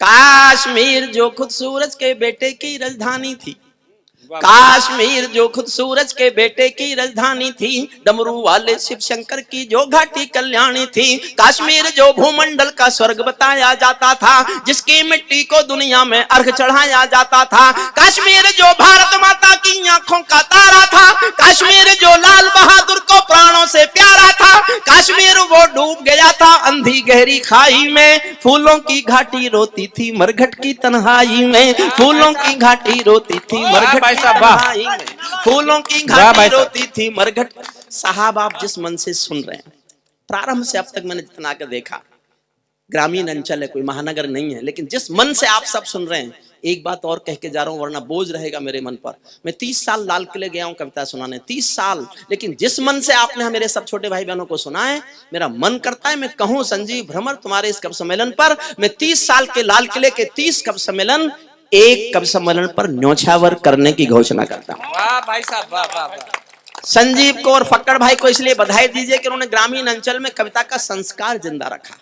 काश्मीर जो खुद सूरज के बेटे की राजधानी थी, काश्मीर जो खुद सूरज के बेटे की राजधानी थी, डमरू वाले शिव शंकर की जो घाटी कल्याणी थी। काश्मीर जो भूमंडल का स्वर्ग बताया जाता था, जिसकी मिट्टी को दुनिया में अर्घ चढ़ाया जाता था। काश्मीर जो भारत माता की आंखों का तारा था, काश्मीर जो लाल बहादुर को प्राणों से प्यारा था। काश्मीर वो डूब गया था अंधी गहरी खाई में, फूलों की घाटी रोती थी मरघट की तन्हाई में, फूलों की घाटी रोती थी मरघट फूलों की घाटी रोती थी मरघट। साहब आप जिस मन से सुन रहे हैं, प्रारंभ से अब तक मैंने जितना कर देखा, ग्रामीण अंचल है, कोई महानगर नहीं है, लेकिन जिस मन से आप सब सुन रहे हैं, एक बात और कह के जा रहा हूं वरना बोझ रहेगा मेरे मन पर। मैं 30 साल लाल किले गया हूं कविता सुनाने, 30 साल, लेकिन जिस मन से आपने मेरे सब छोटे भाई बहनों को सुना है, मेरा मन करता है मैं कहूं संजीव भ्रमर तुम्हारे इस कवि सम्मेलन पर, मैं 30 साल के लाल किले के 30 कवि सम्मेलन एक कवि सम्मेलन पर न्योछावर करने की घोषणा करता हूं। वाह भाई साहब, वाह वाह वाह। संजीव को और फक्कड़ भाई को इसलिए बधाई दीजिए कि उन्होंने ग्रामीण अंचल में कविता का संस्कार जिंदा रखा।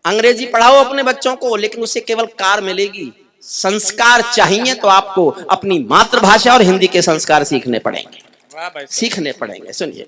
अंग्रेजी पढ़ाओ अपने बच्चों को, लेकिन उससे केवल कार मिलेगी, संस्कार चाहिए तो आपको अपनी मातृभाषा और हिंदी के संस्कार सीखने पड़ेंगे, सीखने पड़ेंगे। सुनिए,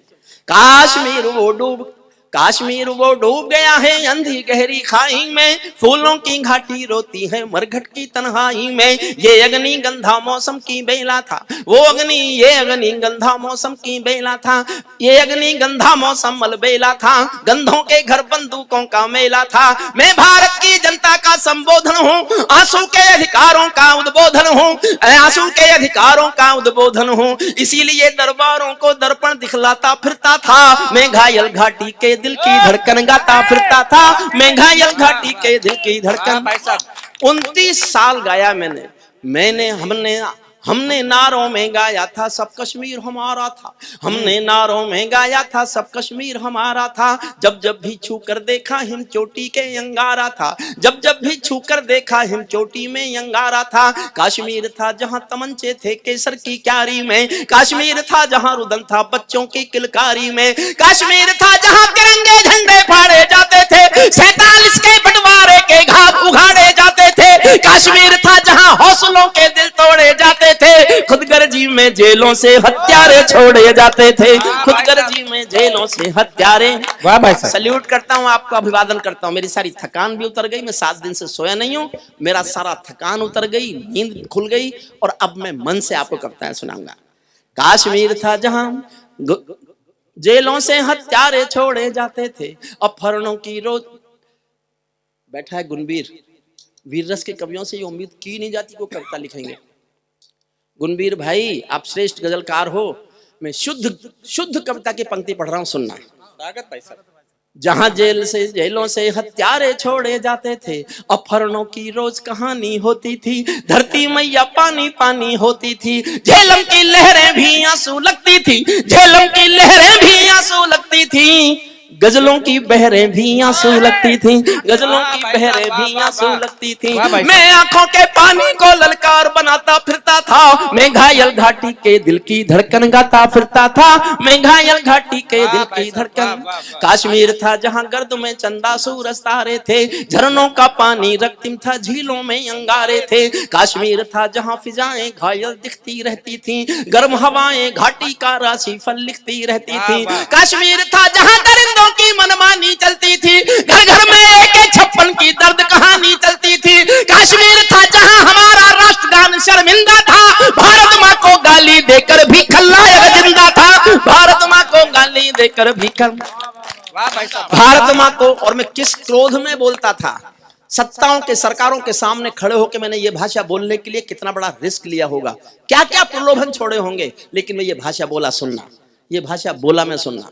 काश्मीर वो डूब गया है अंधी गहरी खाई में, फूलों की घाटी रोती है मरघट की तन्हाई में। ये अग्नि गंधा मौसम की बेला था, वो अग्नि ये अग्नि गंधा मौसम की बेला था, ये अग्नि गंधा मौसम मलबेला था, गंधों के घर बंदूकों का मेला था। मैं भारत की जनता का संबोधन हूँ, आंसू के अधिकारों का उद्बोधन हूँ, आंसू के अधिकारों का उद्बोधन हूँ, इसीलिए दरबारों को दर्पण दिखलाता फिरता था। मैं घायल घाटी के दिल की धड़कन गाता फिरता था, मैं घायल घाटी के दिल की धड़कन। 29 साल गाया मैंने हमने नारों में गाया था सब कश्मीर हमारा था, हमने नारों में गाया था सब कश्मीर हमारा था। जब जब भी छू कर देखा हिम चोटी के अंगारा था, जब जब भी छू कर देखा हिम चोटी में अंगारा था। काश्मीर था जहां तमंचे थे केसर की क्यारी में, काश्मीर था जहां रुदन था बच्चों की किलकारी में, काश्मीर था जहां तिरंगे झंडे फाड़े जाते थे, 47 के बंटवारे के घाव उघाड़े जाते थे। काश्मीर था जहां हौसलों के दिल तोड़े जाते थे, खुदगर्जी में जेलों से हत्यारे छोड़े जाते थे, खुदगर्जी में जेलों से हत्यारे। वाह भाई साहब, सल्यूट करता हूं आपको, अभिवादन करता हूं। मेरी सारी थकान भी उतर गई, मैं 7 दिन से सोया नहीं हूं, मेरा सारा थकान उतर गई, नींद खुल गई, और अब मैं मन से आपको कविताएं सुनाऊंगा। काश्मीर था जहां जेलों से हत्यारे छोड़े जाते थे, अपहरणों की रोज। बैठा है गुणवीर, वीर रस के कवियों से ये उम्मीद की नहीं जाती को कविता लिखेंगे। गुणवीर भाई आप श्रेष्ठ गजलकार हो, मैं शुद्ध कविता की पंक्ति पढ़ रहा हूं, सुनना। भाई साहब, जहां जेलों से हत्यारे छोड़े जाते थे, अपहरणों की रोज कहानी होती थी, धरती मैया पानी पानी होती थी, झेलम की लहरें भी आंसू लगती थी, झेलम की लहरें भी आंसू लगती थी, गजलों की बहरें भी आंसू लगती थी, गजलों की बहरें भी आंसू लगती थी। मैं आंखों के पानी को ललकार बनाता फिरता था, मैं घायल घाटी के दिल की धड़कन गाता फिरता था, मैं घायल घाटी के दिल की धड़कन। काश्मीर था जहां गर्द में चंदा सूरज तारे थे, झरनों का पानी रक्तिम था झीलों में अंगारे थे। काश्मीर था जहां फिजाएं घायल दिखती रहती थी, गर्म हवाएं घाटी का राशि फल लिखती रहती थी। काश्मीर था जहां दरिंदों की मनमानी चलती थी, घर घर में AK-56 की दर्द कहानी चलती थी। काश्मीर था जहां हमारा राष्ट्रगान शर्मिंदा था, भारत माँ को गाली देकर भी खलनायक जिंदा था, भारत माँ को गाली देकर भी भारत माँ को। और मैं किस क्रोध में बोलता था, सत्ताओं के सरकारों के सामने खड़े होकर मैंने ये भाषा बोलने के लिए कितना बड़ा रिस्क लिया होगा, क्या क्या प्रलोभन छोड़े होंगे, लेकिन मैं ये भाषा बोला सुनना, ये भाषा बोला मैं सुनना।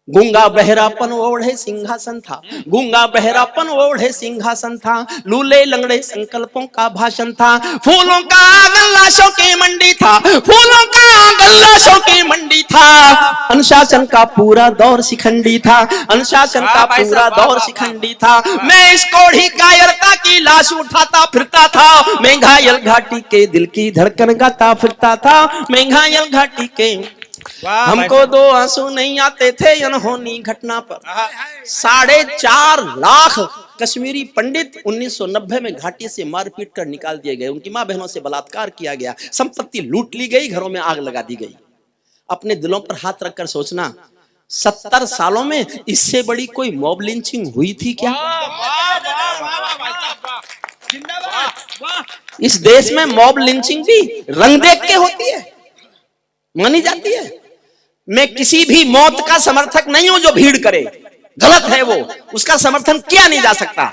गूंगा बहरापन ओढ़े सिंहासन था, गूंगा बहरापन ओढ़े सिंहासन था, लूले लंगड़े संकल्पों का भाषण था, फूलों का आंगन लाशों की मंडी था, फूलों का आंगन लाशों की मंडी था, अनुशासन का पूरा दौर शिखंडी था, अनुशासन का पूरा दौर शिखंडी था। मैं इस कोढ़ी कायरता की लाश उठाता फिरता था, मैं घायल घाटी के दिल की धड़कन गाता फिरता था, मैं घायल घाटी के वाह हमको दो आंसू नहीं आते थे अनहोनी घटना पर। 4.5 लाख कश्मीरी पंडित 1990 में घाटी से मारपीट कर निकाल दिए गए, उनकी मां बहनों से बलात्कार किया गया, संपत्ति लूट ली गई, घरों में आग लगा दी गई। अपने दिलों पर हाथ रखकर सोचना, 70 सालों में इससे बड़ी कोई मॉब लिंचिंग हुई थी क्या? इस देश में मॉब लिंचिंग भी रंग देख के होती है, मानी जाती है। मैं किसी भी मौत का समर्थक नहीं हूं जो भीड़ करे, गलत है वो, उसका समर्थन किया नहीं जा सकता।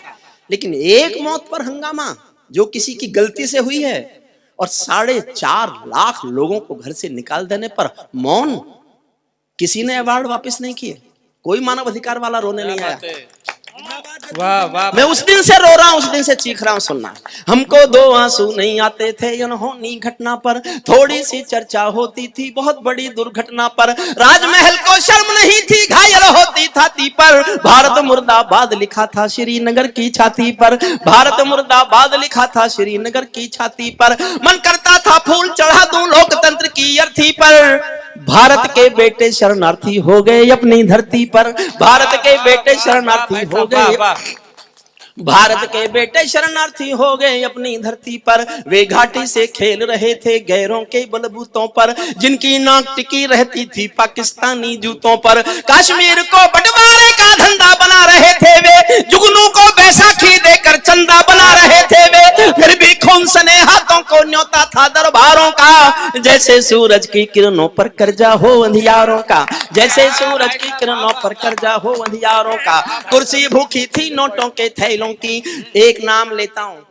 लेकिन एक मौत पर हंगामा जो किसी की गलती से हुई है और 4.5 लाख लोगों को घर से निकाल देने पर मौन, किसी ने अवार्ड वापस नहीं किए, कोई मानव अधिकार वाला रोने नहीं आया। वाह वाह, मैं उस दिन से रो रहा हूं, उस दिन से चीख रहा हूं, सुनना। हमको दो आंसू नहीं आते थे अनहोनी घटना पर, थोड़ी सी चर्चा होती थी बहुत बड़ी दुर्घटना पर, राजमहल को शर्म नहीं थी घायल होती छाती पर, भारत मुर्दाबाद लिखा था श्रीनगर की छाती पर, भारत मुर्दाबाद लिखा था श्रीनगर की छाती पर, मन करता था फूल चढ़ा दूं लोकतंत्र की अर्थी पर, भारत के बेटे शरणार्थी हो गए अपनी धरती पर, भारत के बेटे शरणार्थी हो गए, भारत के बेटे शरणार्थी हो गए अपनी धरती पर, वे घाटी से खेल रहे थे गैरों के बलबूतों पर, जिनकी नाक टिकी रहती थी पाकिस्तानी जूतों पर, कश्मीर को बंटवारे का धंधा बना रहे थे वे, जुगनू को बैसाखी देकर चंदा बना रहे थे वे, फिर भी खून सने हाथों को न्योता था दरबारों का, जैसे सूरज की किरणों पर कर्जा हो अंधियारों का, जैसे सूरज की किरणों पर कर्जा हो अंधियारों का, कुर्सी भूखी थी नोटों के थैलों की। एक नाम लेता हूं,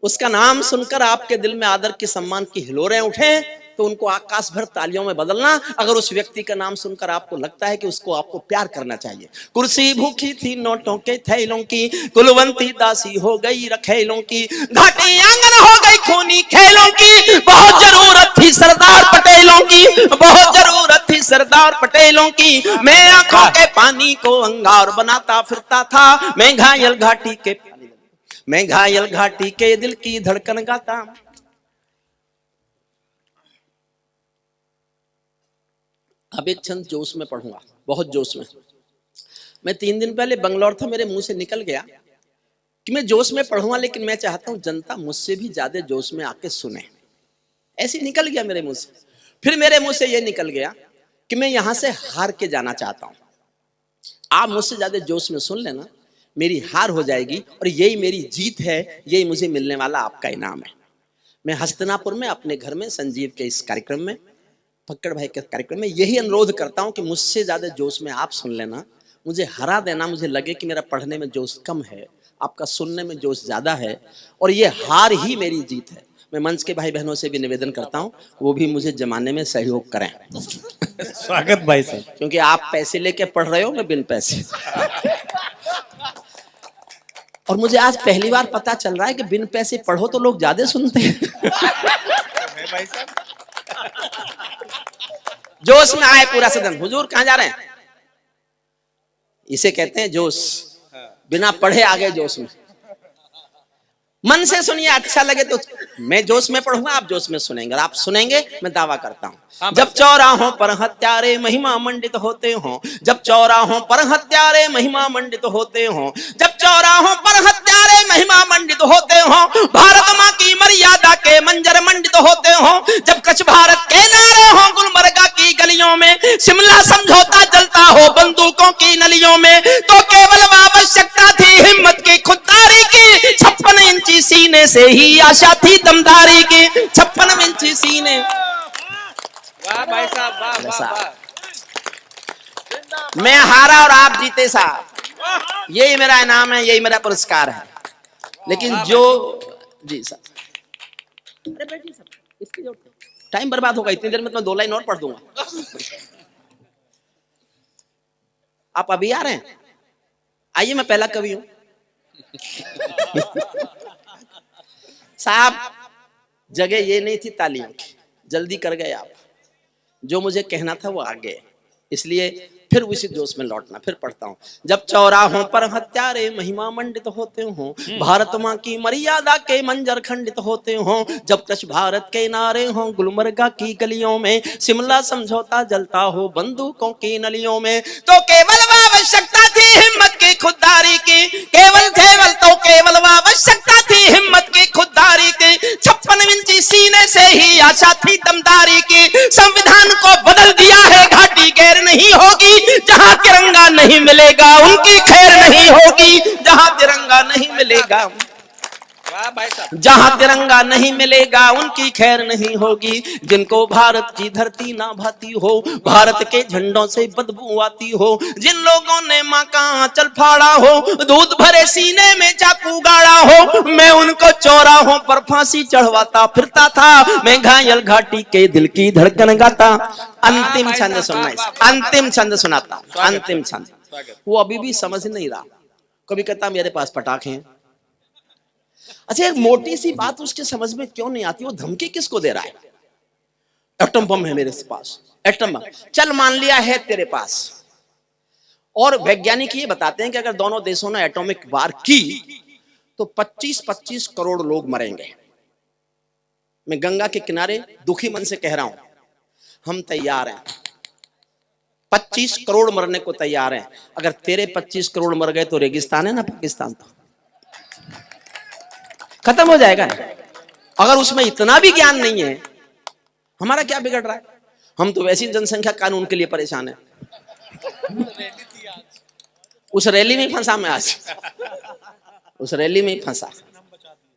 उसका नाम सुनकर आपके दिल में आदर की सम्मान की हिलोरें उठे तो उनको आकाश भर तालियों में बदलना। अगर उस व्यक्ति का नाम सुनकर आपको लगता है कि उसको आपको प्यार करना चाहिए। कुर्सी भूखी थी नोटों के थैलों की, कुलवंती दासी हो गई रखेलों की, घाटी आंगन हो गई खूनी खेलों की, बहुत जरूरत थी सरदार पटेलों की, बहुत जरूरत थी सरदार पटेलों की, मैं आंखों के पानी को अंगार बनाता फिरता था, मैं घायल घाटी के, मैं घायल घाटी के दिल की धड़कन गाता। अब एक छंद जोश में पढ़ूंगा, बहुत जोश में। मैं 3 दिन पहले बंगलौर था, मेरे मुंह से निकल गया कि मैं जोश में पढ़ूंगा, लेकिन मैं चाहता हूं जनता मुझसे भी ज्यादा जोश में आके सुने। ऐसे निकल गया मेरे मुंह से। फिर मेरे मुंह से यह निकल गया कि मैं यहां से हार के जाना चाहता हूं। आप मुझसे ज्यादा जोश में सुन लेना, मेरी हार हो जाएगी और यही मेरी जीत है, यही मुझे मिलने वाला आपका इनाम है। मैं हस्तिनापुर में अपने घर में संजीव के इस कार्यक्रम में, फक्कड़ भाई के कार्यक्रम में यही अनुरोध करता हूं कि मुझसे ज्यादा जोश में आप सुन लेना, मुझे हरा देना। मुझे लगे कि मेरा पढ़ने में जोश कम है, आपका सुनने में जोश ज्यादा है, और ये हार ही मेरी जीत है। मैं मंच के भाई बहनों से भी निवेदन करता हूं, वो भी मुझे जमाने में सहयोग करें। स्वागत भाई साहब, क्योंकि आप पैसे लेके पढ़ रहे हो, मैं बिन पैसे। और मुझे आज पहली बार पता चल रहा है कि बिन पैसे पढ़ो तो लोग ज्यादा सुनते हैं। भाई साहब जोश में आए पूरा सदन। हुजूर कहां जा रहे हैं? इसे कहते हैं जोश। बिना पढ़े आ गए जोश में। मन से सुनिए, अच्छा लगे तो। मैं जोश में पढ़ूंगा, आप जोश में सुनेंगे, और आप सुनेंगे, मैं दावा करता हूं। जब चौराहों पर हत्यारे महिमा मंडित होते हों, जब चौराहों पर हत्यारे महिमा मंडित होते हों, जब चौराहों पर हत्यारे महिमा मंडित होते हों, भारत मां की मर्यादा के मंजर मंडित होते हों, जब कच्छ भारत के नारे हों गुलमर्गा की गलियों में, शिमला समझौता जलता हो बंदूकों की नलियों में, तो केवल आवश्यकता थी हिम्मत की खुददारी की, 56 इंची सीने से ही आशा थी दमदारी की, 56 इंची सीने। वाह भाई साहब, वाह वाह वाह। मैं हारा और आप जीते साहब, यही मेरा इनाम है, यही मेरा पुरस्कार है। लेकिन जो जी साहब, अरे बैठिए साहब, इसकी जरूरत नहीं, टाइम बर्बाद होगा। इतनी देर में तो मैं 2 लाइन और पढ़ दूंगा। आप अभी आ रहे हैं? आइए, मैं पहला कवि हूं साहब। जगह ये नहीं थी तालियों की, जल्दी कर गए आप। जो मुझे कहना था वो आ गए, इसलिए फिर उसी जोश में लौटना। फिर पढ़ता हूँ, जब चौराहों पर हत्यारे महिमा मंडित होते हों, भारत माँ की मर्यादा के मंजर खंडित होते हों, जब कश भारत के नारे हों गुलमर्गा की गलियों में, शिमला समझौता जलता हो बंदूकों की नलियों में, तो केवल आवश्यकता थी हिम्मत की खुददारी की, केवल केवल आवश्यकता थी हिम्मत की खुददारी की, 56 इंची सीने से ही आशा थी दमदारी की, संविधान को बदल दिया है घाटी गैर नहीं होगी, जहां तिरंगा नहीं मिलेगा उनकी खैर नहीं होगी, जहां तिरंगा नहीं मिलेगा, वाह भाई साहब, जहां तिरंगा नहीं मिलेगा उनकी खैर नहीं होगी, जिनको भारत की धरती ना भाती हो, भारत के झंडों से बदबू आती हो, जिन लोगों ने मां का आंचल फाड़ा हो, दूध भरे सीने में चाकू गाड़ा हो, मैं उनको चौराहों पर फांसी चढ़वाता फिरता था, मैं घायल घाटी के दिल की धड़कन गाता। अंतिम छंद सुनना, अंतिम छंद सुनाता, अंतिम छंद। वो अभी भी समझ नहीं रहा, कभी कहता मेरे पास पटाखे हैं। अच्छा, एक मोटी सी बात उसके समझ में क्यों नहीं आती, वो धमकी किसको दे रहा है? एटम बम है मेरे पास, एटम बम, चल मान लिया है तेरे पास, और वैज्ञानिक ये बताते हैं कि अगर दोनों देशों ने एटॉमिक वार की तो 25-25 करोड़ लोग मरेंगे। मैं गंगा के किनारे दुखी मन से कह रहा हूं, हम तैयार हैं, 25 करोड़ मरने को तैयार हैं। अगर तेरे 25 करोड़ मर गए तो रेगिस्तान है ना पाकिस्तान, तो खत्म हो जाएगा। अगर उसमें इतना भी ज्ञान नहीं है, हमारा क्या बिगड़ रहा है? हम तो वैसी जनसंख्या कानून के लिए परेशान है। उस रैली में फंसा मैं आज, उस रैली में फंसा।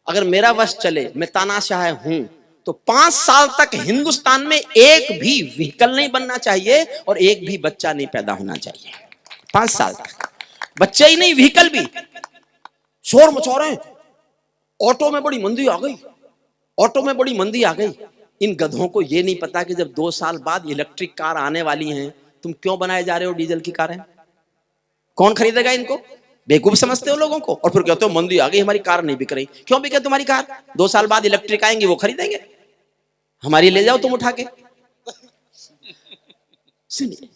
अगर मेरा वश चले, मैं तानाशाह हूं, तो 5 साल तक हिंदुस्तान में एक भी व्हीकल नहीं बनना चाहिए और एक भी बच्चा नहीं पैदा होना चाहिए। 5 साल तक बच्चे ही नहीं, व्हीकल भी। शोर मचा रहे हैं, ऑटो में बड़ी मंदी आ गई, ऑटो में बड़ी मंदी आ गई। इन गधों को ये नहीं पता कि जब 2 साल बाद इलेक्ट्रिक कार आने वाली हैं, तुम क्यों बनाए जा रहे हो डीजल की कारें? कौन खरीदेगा इनको? बेवकूफ समझते हो लोगों को, और फिर कहते हो मंदी आ गई हमारी कार नहीं बिक रही। क्यों बिके तुम्हारी कार? 2 साल बाद इलेक्ट्रिक आएंगी, वो खरीदेंगे। हमारी ले जाओ तुम उठा के। सुनिए,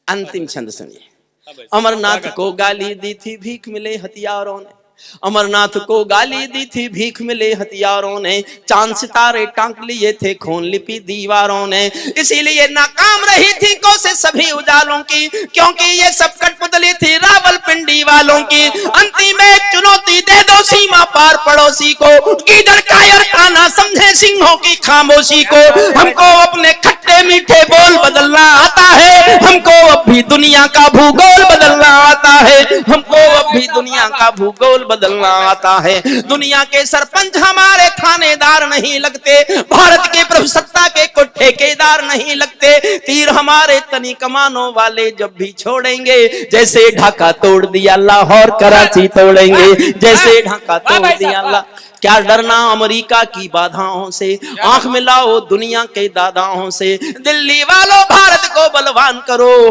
अंतिम छंद सुनिए। अमरनाथ को गाली दी थी भीख मिले हथियारों ने, अमरनाथ को गाली दी थी भीख मिले हथियारों ने, चांद सितारे टांग लिए थे खून लिपि दीवारों ने, इसीलिए नाकाम रही थी कोशिश सभी उजालों की, क्योंकि ये सब कठपुतली थी रावलपिंडी वालों की। अंतिम एक चुनौती दे दो सीमा पार पड़ोसी को, गीदड़ कायर का ना समझे सिंहों की खामोशी को। हमको अपने खट्टे मीठे बोल बदलना आता है, हमको अब भी दुनिया का भूगोल बदलना आता है, हमको अब भी दुनिया का भूगोल बदलना आता है। दुनिया के सरपंच हमारे थानेदार नहीं लगते, भारत के प्रभुसत्ता के को ठेकेदार नहीं लगते, तीर हमारे तनी कमानों वाले जब भी छोड़ेंगे, जैसे ढाका तोड़ दिया लाहौर कराची तोड़ेंगे, जैसे ढाका तोड़ दिया क्या डरना अमेरिका की बाधाओं से, आंख मिलाओ दुनिया के दादाओं से, दिल्ली वालों भारत को बलवान करो,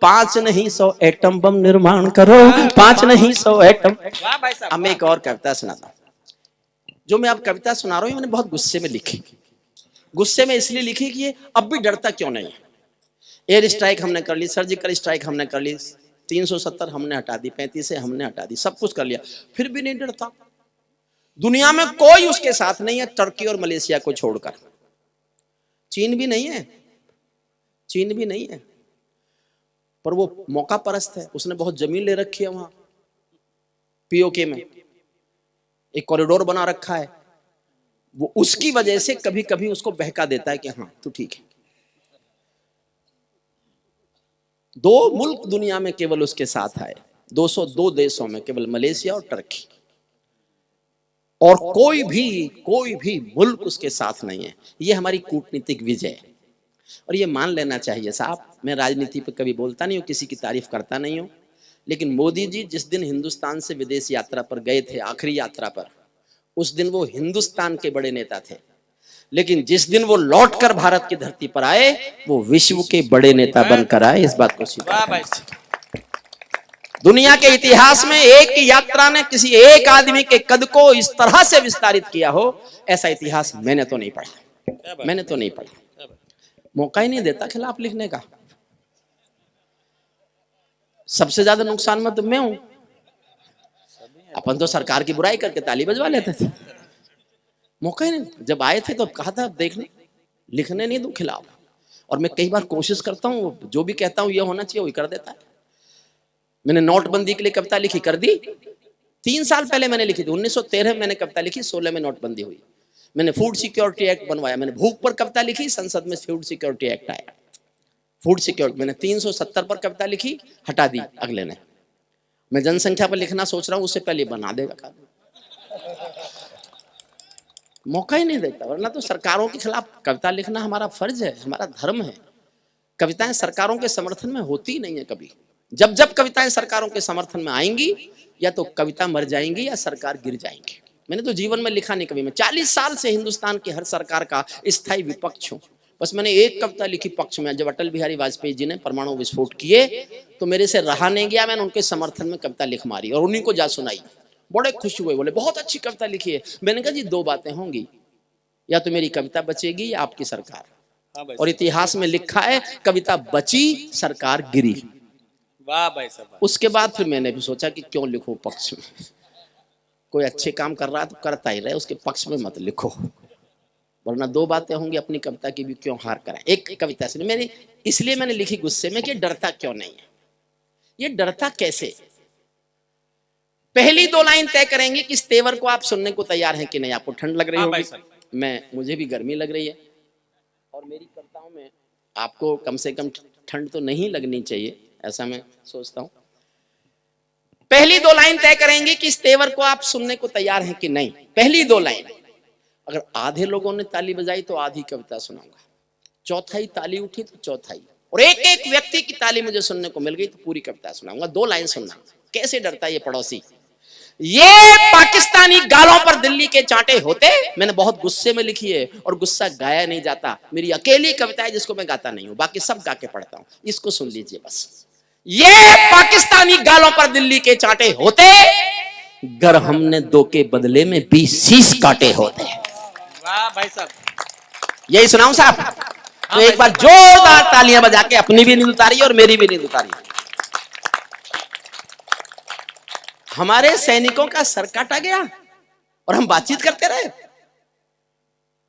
5 नहीं 100 एटम बम निर्माण करो, 5 नहीं 100 एटम। अब मैं एक और कविता सुनाता हूं। जो मैं अब कविता सुना रहा हूं, मैंने बहुत गुस्से में लिखी। गुस्से में इसलिए लिखी कि ये अब भी डरता क्यों नहीं है। एयर स्ट्राइक हमने कर ली, सर्जिकल स्ट्राइक हमने कर ली, 370 हमने हटा दी, 35 से हमने हटा दी, सब कुछ कर लिया, फिर भी नहीं डरता। दुनिया में कोई उसके साथ नहीं है, टर्की और मलेशिया को छोड़कर। चीन भी नहीं है, चीन भी नहीं है, पर वो मौका परस्त है, उसने बहुत जमीन ले रखी है वहां पीओके में, एक कॉरिडोर बना रखा है, वो उसकी वजह से कभी कभी उसको बहका देता है कि हाँ तू ठीक है। 2 मुल्क दुनिया में केवल उसके साथ आए, 202 देशों में केवल मलेशिया और टर्की, और कोई भी मुल्क उसके साथ नहीं है। ये हमारी कूटनीतिक विजय है, और ये मान लेना चाहिए साहब। मैं राजनीति पर कभी बोलता नहीं हूँ, किसी की तारीफ करता नहीं हूँ, लेकिन मोदी जी जिस दिन हिंदुस्तान से विदेश यात्रा पर गए थे, आखिरी यात्रा पर, उस दिन वो हिंदुस्तान के बड़े नेता थे, लेकिन जिस दिन वो लौटकर भारत की धरती पर आए, वो विश्व के बड़े नेता बनकर आए। इस बात को स्वीकार। दुनिया के इतिहास में एक ही यात्रा ने किसी एक आदमी के कद को इस तरह से विस्तारित किया हो, ऐसा इतिहास मैंने तो नहीं पढ़ा, मैंने तो नहीं पढ़ा। मौका ही नहीं देता खिलाफ लिखने का। सबसे ज्यादा नुकसान में तो मैं हूं। अपन तो सरकार की बुराई करके ताली बजवा लेते थे, मौका ही नहीं। जब आए थे तो कहा था देखने लिखने नहीं दूं खिलाफ, और मैं कई बार कोशिश करता हूँ, जो भी कहता हूँ ये होना चाहिए वही कर देता है। मैंने नोटबंदी के लिए कविता लिखी, कर दी। 3 साल पहले मैंने लिखी थी, 1913 में मैंने कविता लिखी, 16 में नोटबंदी हुई। मैंने फूड सिक्योरिटी एक्ट बनवाया, मैंने भूख पर कविता लिखी, संसद में फूड सिक्योरिटी एक्ट आया। फूड सिक्योरिटी मैंने 370 पर कविता लिखी, हटा दी अगले ने। मैं जनसंख्या पर लिखना सोच रहा हूं, उससे पहले बना देगा कानून। मौका ही नहीं देता, वरना तो सरकारों के खिलाफ कविता लिखना हमारा फर्ज है, हमारा धर्म है। कविताएं सरकारों के समर्थन में होती नहीं है कभी। जब जब कविताएं सरकारों के समर्थन में आएंगी, या तो कविता मर जाएंगी या सरकार गिर जाएंगी। मैंने तो जीवन में लिखा नहीं कभी। मैं 40 साल से हिंदुस्तान की हर सरकार का स्थायी विपक्ष हूं। बस मैंने एक कविता लिखी पक्ष में, जब अटल बिहारी वाजपेयी जी ने परमाणु विस्फोट किए तो मेरे से रहा नहीं गया, मैंने उनके समर्थन में कविता लिख मारी और उन्हीं को जा सुनाई। बड़े खुश हुए, बोले बहुत अच्छी कविता लिखी है। मैंने कहा जी 2 बातें होंगी, या तो मेरी कविता बचेगी या आपकी सरकार। और इतिहास में लिखा है कविता बची सरकार गिरी। वाह भाई साहब। उसके बाद फिर मैंने भी सोचा कि क्यों लिखो पक्ष में, कोई अच्छे काम कर रहा है तो करता ही रहे, उसके पक्ष में मत लिखो, वरना 2 बातें होंगी, अपनी कविता की भी क्यों हार कराएं। एक कविता से मैंने इसलिए मैंने लिखी गुस्से में कि डरता क्यों नहीं है, ये डरता कैसे। पहली 2 लाइन तय करेंगे कि इस तेवर को आप सुनने को तैयार हैं कि नहीं। आपको ठंड लग रही होगी, मुझे भी गर्मी लग रही है, और मेरी कविताओं में आपको कम से कम ठंड तो नहीं लगनी चाहिए, ऐसा मैं सोचता हूं। पहली 2 लाइन तय करेंगे कि इस तेवर को आप सुनने को तैयार हैं कि नहीं। पहली 2 लाइन, अगर आधे लोगों ने ताली बजाई तो आधी कविता सुनाऊंगा, चौथाई ताली उठी तो चौथाई, और एक एक व्यक्ति की ताली मुझे सुनने को मिल गई तो पूरी कविता सुनाऊंगा। 2 लाइन सुनना। कैसे डरता है ये पड़ोसी, ये पाकिस्तानी गालों पर दिल्ली के चांटे होते। मैंने बहुत गुस्से में लिखी है और गुस्सा गाया नहीं जाता, मेरी अकेली कविता है जिसको मैं गाता नहीं हूं, बाकी सब गा के पढ़ता हूं। इसको सुन लीजिए बस। ये पाकिस्तानी गालों पर दिल्ली के चांटे होते, गर हमने 2 के बदले में 20 शीश काटे होते। वाह भाई साहब, यही सुनाऊं साहब? तो एक बार जोरदार तालियां बजा के, अपनी भी नींद उतारी और मेरी भी नींद उतारी। हमारे सैनिकों का सर काटा गया और हम बातचीत करते रहे।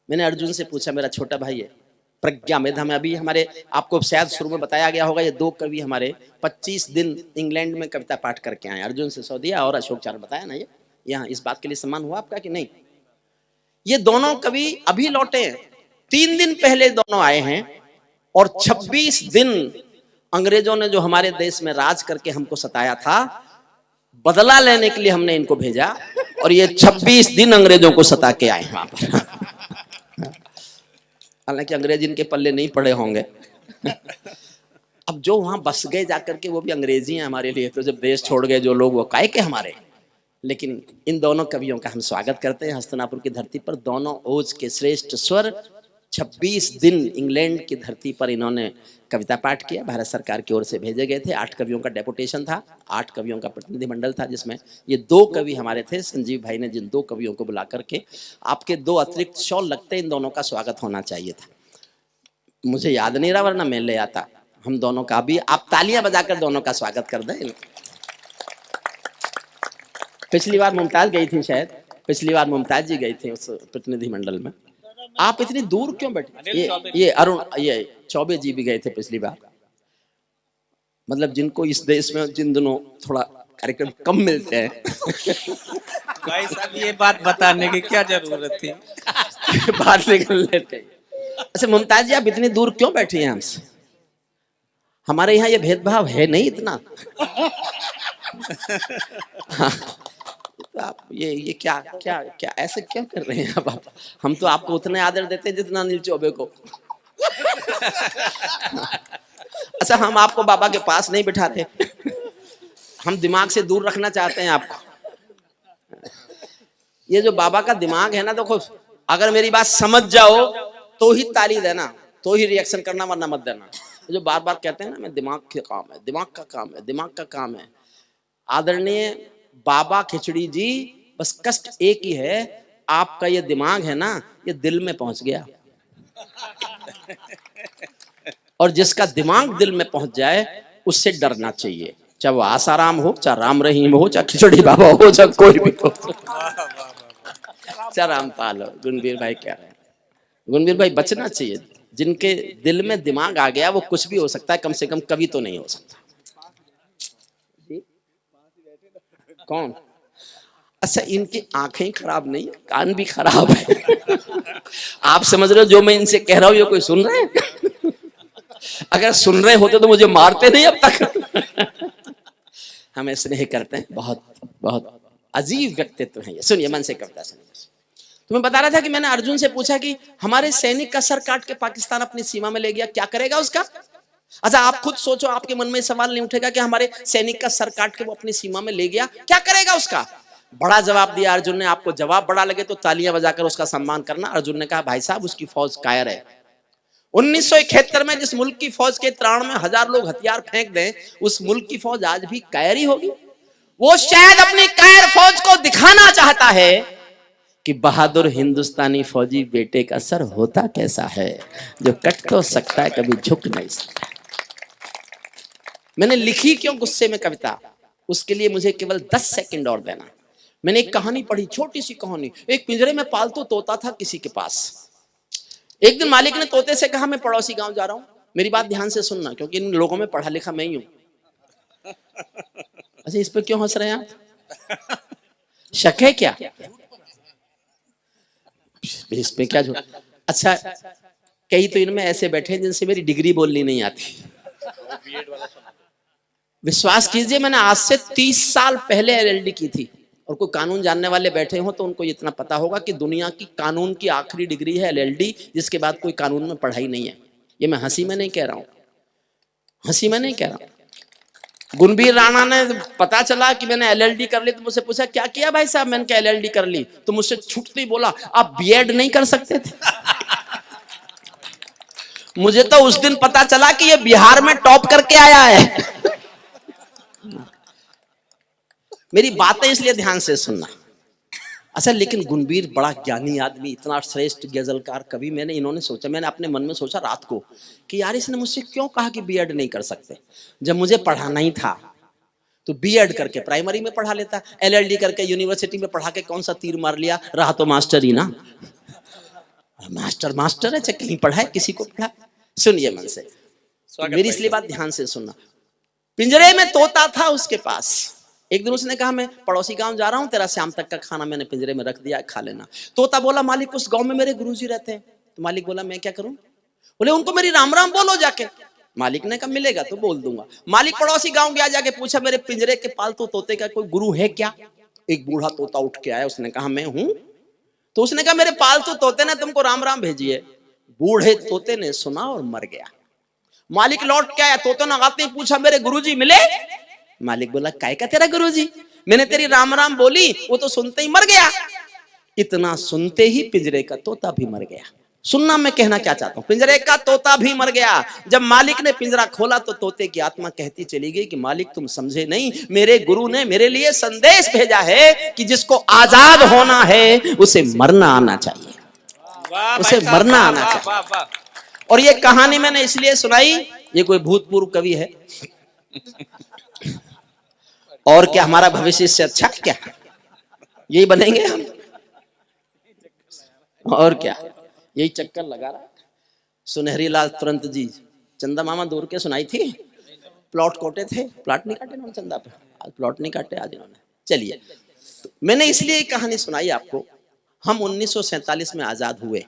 मैंने अर्जुन से पूछा, मेरा छोटा भाई है प्रज्ञा मेधा में, अभी हमारे आपको शायद शुरू में बताया गया होगा, ये 2 कवि हमारे 25 दिन इंग्लैंड में कविता पाठ करके आए। अर्जुन सिसोदिया और अशोक चार, बताया ना ये, यहाँ इस बात के लिए सम्मान हुआ आपका कि नहीं? ये दोनों कवि अभी लौटे हैं, 3 दिन पहले दोनों आए हैं, और 26 दिन अंग्रेजों ने जो हमारे देश में राज करके हमको सताया था, बदला लेने के लिए हमने इनको भेजा, और ये 26 दिन अंग्रेजों को सता के आए वहां पर। हालांकि अंग्रेज इनके पल्ले नहीं पड़े होंगे। अब जो वहां बस गए जाकर के, वो भी अंग्रेजी हैं हमारे लिए, तो जब देश छोड़ गए जो लोग, वो काहे के हमारे। लेकिन इन दोनों कवियों का हम स्वागत करते हैं हस्तिनापुर की धरती पर। दोनों ओज के श्रेष्ठ स्वर 26 दिन इंग्लैंड की धरती पर इन्होंने कविता पाठ किया। भारत सरकार की ओर से भेजे गए थे। 8 कवियों का डेपुटेशन था, 8 कवियों का प्रतिनिधिमंडल था, जिसमें ये 2 कवि हमारे थे। संजीव भाई ने जिन 2 कवियों को बुला करके, आपके 2 अतिरिक्त शॉल लगते, इन दोनों का स्वागत होना चाहिए था। मुझे याद नहीं रहा, वरना मैं ले आता हम दोनों का भी। आप तालियां बजाकर दोनों का स्वागत कर दें। पिछली बार मुमताज गई थी, शायद पिछली बार मुमताज जी गई थी उस प्रतिनिधिमंडल में। आप इतनी दूर क्यों बैठे? ये अरुण, ये चौबे जी भी गए थे पिछली बार। मतलब जिनको इस देश में जिन दिनों थोड़ा कार्यक्रम कम मिलते हैं। भाई साहब, ये बात बताने की क्या जरूरत थी? बात निकल लेते। अच्छा मुमताज जी, आप इतनी दूर क्यों बैठी हैं हमसे? हमारे यहाँ ये भेदभाव है नहीं इतना। हाँ, तो आप ये क्या क्या क्या ऐसे क्यों कर रहे हैं आप? हम तो आपको उतने आदर देते हैं जितना अनिल चौबे को। अच्छा, हम आपको बाबा के पास नहीं बिठाते, हम दिमाग से दूर रखना चाहते हैं आपको। ये जो बाबा का दिमाग है ना, देखो, अगर मेरी बात समझ जाओ तो ही ताली देना, तो ही रिएक्शन करना, वरना मत देना। जो बार बार कहते हैं ना, मैं दिमाग का काम है, दिमाग का काम है, दिमाग का काम है। आदरणीय बाबा खिचड़ी जी, बस कष्ट एक ही है, आपका ये दिमाग है ना, ये दिल में पहुंच गया। और जिसका दिमाग दिल में पहुंच जाए उससे डरना चाहिए। चाहे वो आसाराम हो, चाहे राम रहीम हो, चाहे खिचड़ी बाबा हो, चाहे कोई भी हो, चाहे रामपाल हो। गुणवीर भाई क्या है, गुणवीर भाई बचना चाहिए। जिनके दिल में दिमाग आ गया वो कुछ भी हो सकता है, कम से कम कभी तो नहीं हो सकता। कौन? अच्छा, इनकी आंखें खराब नहीं, कान भी खराब है। आप समझ रहे हो जो मैं इनसे कह रहा हूं ये कोई सुन रहे हैं? अगर सुन रहे होते तो मुझे मारते नहीं अब तक। हमें स्नेह करते हैं, बहुत बहुत अजीब व्यक्तित्व है ये। सुनिए, मन से कविता सुनिए। तो मैं बता रहा था कि मैंने अर्जुन से पूछा कि हमारे सैनिक का सर काट के पाकिस्तान अपनी सीमा में ले गया, क्या करेगा उसका? अच्छा, आप खुद सोचो, आपके मन में सवाल नहीं उठेगा कि हमारे सैनिक का सर काट के वो अपनी सीमा में ले गया, क्या करेगा उसका? बड़ा जवाब दिया अर्जुन ने। आपको जवाब बड़ा लगे तो तालियां बजाकर उसका सम्मान करना। अर्जुन ने कहा, भाई साहब उसकी फौज कायर है। 1971 में जिस मुल्क की फौज के त्राण में 1000 लोग हथियार फेंक दें, उस मुल्क की फौज आज भी कायर ही होगी। वो शायद अपनी कायर फौज को दिखाना चाहता है कि बहादुर हिंदुस्तानी फौजी बेटे का सर होता कैसा है, जो कट तो सकता है कभी झुक नहीं सकता। मैंने लिखी क्यों गुस्से में कविता, उसके लिए मुझे केवल 10 सेकंड और देना। मैंने एक कहानी पढ़ी, छोटी सी कहानी। एक पिंजरे में पालतू तोता था किसी के पास। एक दिन मालिक ने तोते से कहा, मैं पड़ोसी गांव जा रहा हूं, मेरी बात ध्यान से सुनना, क्योंकि इन लोगों में पढ़ा लिखा मैं ही हूं। अच्छा, इस पर क्यों हंस रहे हैं आप? शक है क्या? इस पे क्या? अच्छा, कई तो इनमें ऐसे बैठे हैं जिनसे मेरी डिग्री बोलनी नहीं आती। विश्वास कीजिए, मैंने आज से 30 साल पहले एलएलडी की थी। और कोई कानून जानने वाले बैठे हो तो उनको इतना पता होगा कि दुनिया की कानून की आखिरी डिग्री है एलएलडी, जिसके बाद कोई कानून में पढ़ाई नहीं है। ये मैं हंसी में नहीं कह रहा हूं, हंसी में नहीं कह रहा हूं। गुणवीर राणा ने पता चला कि मैंने एलएलडी कर ली तो मुझसे पूछा, क्या किया भाई साहब? मैंने कहा एलएलडी कर ली। तो मुझसे छूटते ही बोला, आप बीएड नहीं कर सकते थे? मुझे तो उस दिन पता चला कि ये बिहार में टॉप करके आया है। मेरी बातें इसलिए ध्यान से सुनना। अच्छा, लेकिन गुणवीर बड़ा ज्ञानी आदमी, इतना श्रेष्ठ गजलकार कवि। इन्होंने सोचा, मैंने अपने मन में सोचा रात को कि यार इसने मुझसे क्यों कहा कि बीएड नहीं कर सकते। जब मुझे पढ़ाना ही था तो बीएड करके प्राइमरी में पढ़ा लेता, एलएलडी करके यूनिवर्सिटी में पढ़ा के कौन सा तीर मार लिया, रहा तो मास्टर ही ना। मास्टर मास्टर है, चाहे कहीं पढ़ाए, किसी को पढ़ा। सुनिए मन से, मेरी इसलिए बात ध्यान से सुनना। पिंजरे में तोता था उसके पास। एक दिन उसने कहा, मैं पड़ोसी गांव जा रहा हूं, तेरा शाम तक का खाना मैंने पिंजरे में रख दिया, खा लेना। तोता बोला, मालिक उस गांव में मेरे गुरुजी रहते हैं। तो मालिक बोला, मैं क्या करूं? बोले, उनको मेरी राम राम बोलो जाके। मालिक ने कहा, मिलेगा तो बोल दूंगा। मालिक पड़ोसी गांव गया, जाके पूछा, मेरे पिंजरे के पालतू तोते का कोई गुरु है क्या? एक बूढ़ा तोता उठ के आया, उसने कहा, मैं हूं। तो उसने कहा, मेरे पालतू तोते ने तुमको राम राम भेजी है। बूढ़े तोते ने सुना और मर गया। मालिक लौट के आया, तोते ने आते ही पूछा, मेरे गुरुजी मिले? मालिक बोला, काय का तेरा गुरुजी? मैंने तेरी राम राम बोली, वो तो सुनते ही मर गया। इतना सुनते ही पिंजरे का तोता भी मर गया। सुनना मैं कहना क्या चाहता हूं, पिंजरे का तोता भी मर गया। जब मालिक ने पिंजरा खोला तो तोते की आत्मा कहती चली गई कि मालिक तुम समझे नहीं, मेरे गुरु ने मेरे लिए संदेश भेजा है कि जिसको आजाद होना है उसे मरना आना चाहिए, उसे मरना आना चाहिए। और ये कहानी मैंने इसलिए सुनाई, ये कोई भूतपूर्व कवि है और क्या हमारा भविष्य इससे अच्छा क्या? यही बनेंगे हम और क्या? यही चक्कर लगा रहा। सुनहरी लाल तुरंत जी, चंदा मामा दूर के सुनाई थी, प्लॉट कोटे थे, प्लॉट नहीं काटे ना चंदा पे, आज प्लॉट नहीं काटे आज इन्होंने। चलिए, तो मैंने इसलिए कहानी सुनाई आपको। हम 1947 में आजाद हुए,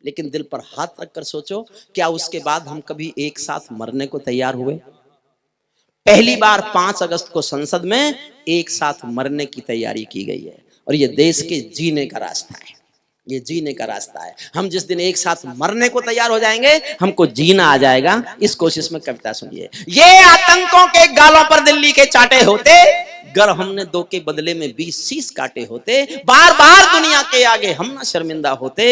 लेकिन दिल पर हाथ रखकर सोचो, क्या उसके बाद हम कभी एक साथ मरने को तैयार हुए? पहली बार 5 अगस्त को संसद में एक साथ मरने की तैयारी की गई है। और ये देश के जीने का रास्ता है, ये जीने का रास्ता है। हम जिस दिन एक साथ मरने को तैयार हो जाएंगे, हमको जीना आ जाएगा। इस कोशिश में कविता सुनिए। ये आतंकों के गालों पर दिल्ली के चाटे होते, गर हमने 2 के बदले में 20 शीश काटे होते। बार बार दुनिया के आगे हम ना शर्मिंदा होते,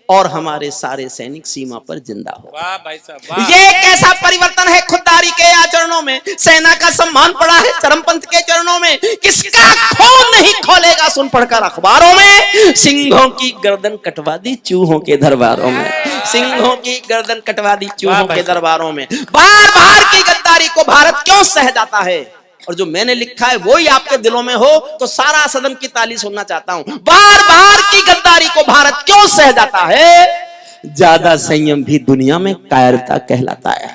और हमारे सारे सैनिक सीमा पर जिंदा हो। वाह भाई साहब, वाह। ये कैसा परिवर्तन है खुददारी के आचरणों में। सेना का सम्मान पड़ा है चरमपंथ के चरणों में। किसका खून नहीं खोलेगा सुन पढ़कर अखबारों में। सिंहों की गर्दन कटवा दी चूहों के दरबारों में, सिंहों की गर्दन कटवा दी चूहों के दरबारों में। बार बार की गद्दारी को भारत क्यों सह जाता है? और जो मैंने लिखा है वो ही आपके दिलों में हो तो सारा सदन की ताली सुनना चाहता हूं। बार बार की गद्दारी को भारत क्यों सह जाता है? ज्यादा संयम भी दुनिया में कायरता कहलाता है।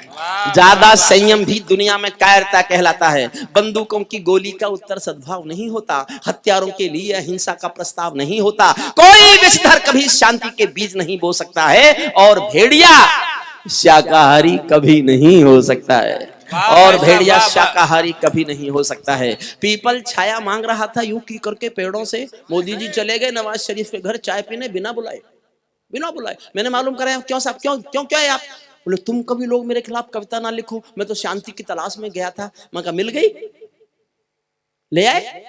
ज्यादा संयम भी दुनिया में कायरता कहलाता है। बंदूकों की गोली का उत्तर सद्भाव नहीं होता, हथियारों के लिए अहिंसा का प्रस्ताव नहीं होता, कोई विषधर कभी शांति के बीज नहीं बो सकता है, और भेड़िया शाकाहारी कभी नहीं हो सकता है, और भेड़िया शाकाहारी कभी नहीं हो सकता है। पीपल छाया मांग रहा था यूं की करके पेड़ों से, मोदी जी चले गए नवाज शरीफ के घर चाय पीने बिना बुलाए, बिना बुलाए। मैंने मालूम कराया क्यों साहब, क्यों क्या है आप? बोले तुम कभी लोग मेरे खिलाफ कविता ना लिखो, मैं तो शांति की तलाश में गया था। मैं कहा मिल गई, ले आए।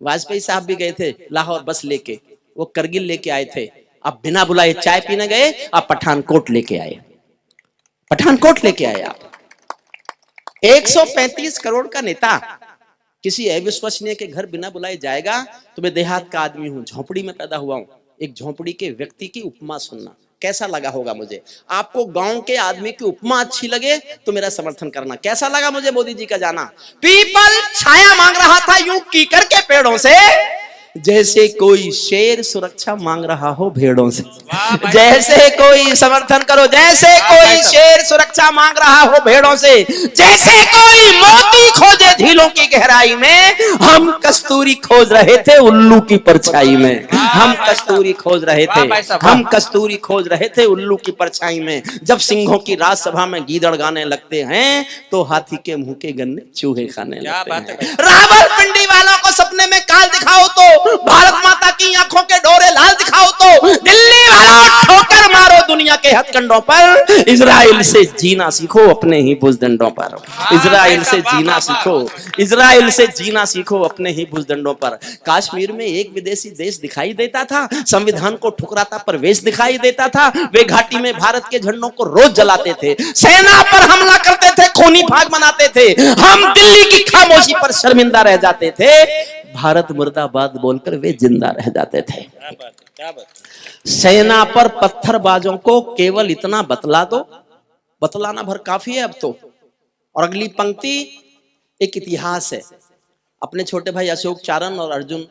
वाजपेयी साहब भी गए थे लाहौर बस लेके, वो करगिल लेके आए थे। आप बिना बुलाए चाय पीने गए, आप पठानकोट लेके आए, पठानकोट लेके आए आप। 135 करोड़ का नेता किसी अविश्वसनीय के घर बिना बुलाए जाएगा? तो मैं देहात का आदमी हूं, झोपड़ी में पैदा हुआ हूं। एक झोपड़ी के व्यक्ति की उपमा सुनना कैसा लगा होगा मुझे। आपको गांव के आदमी की उपमा अच्छी लगे तो मेरा समर्थन करना। कैसा लगा मुझे मोदी जी का जाना? पीपल छाया मांग रहा था यूं की करके पेड़ों से, जैसे कोई शेर सुरक्षा मांग रहा हो भेड़ों से। जैसे कोई समर्थन करो, जैसे कोई शेर सुरक्षा मांग रहा हो भेड़ों से, जैसे कोई मोती खोजे झीलों की गहराई में, हम कस्तूरी खोज रहे थे उल्लू की परछाई में। हम कस्तूरी खोज रहे थे, हम कस्तूरी खोज रहे थे उल्लू की परछाई में। जब सिंहों की राजसभा में गीदड़ गाने लगते हैं तो हाथी के मुंह के गन्ने चूहे खाने लगते हैं। रावलपिंडी वालों को सपने में काल दिखाओ तो, भारत माता की आंखों के डोरे लाल दिखाओ तो, दिल्ली वालों ठोकर मारो दुनिया के हथकंडों पर। इजराइल से जीना सीखो अपने ही भुजदंडों पर। इजराइल से जीना सीखो, इजराइल से जीना सीखो अपने ही भुजदंडों पर। कश्मीर में एक विदेशी देश दिखाई देता था, संविधान को ठुकराता प्रवेश दिखाई देता था। वे घाटी में भारत के झंडों को रोज जलाते थे, सेना पर हमला करते थे, खूनी भाग मनाते थे। हम दिल्ली की खामोशी पर शर्मिंदा रह जाते थे, भारत मुर्दाबाद बोलकर वे जिंदा रह जाते थे। क्या बात। सेना पर पत्थरबाजों को केवल इतना बतला दो, बतलाना भर काफी है अब तो। और अगली पंक्ति एक इतिहास है। अपने छोटे भाई अशोक चारण और अर्जुन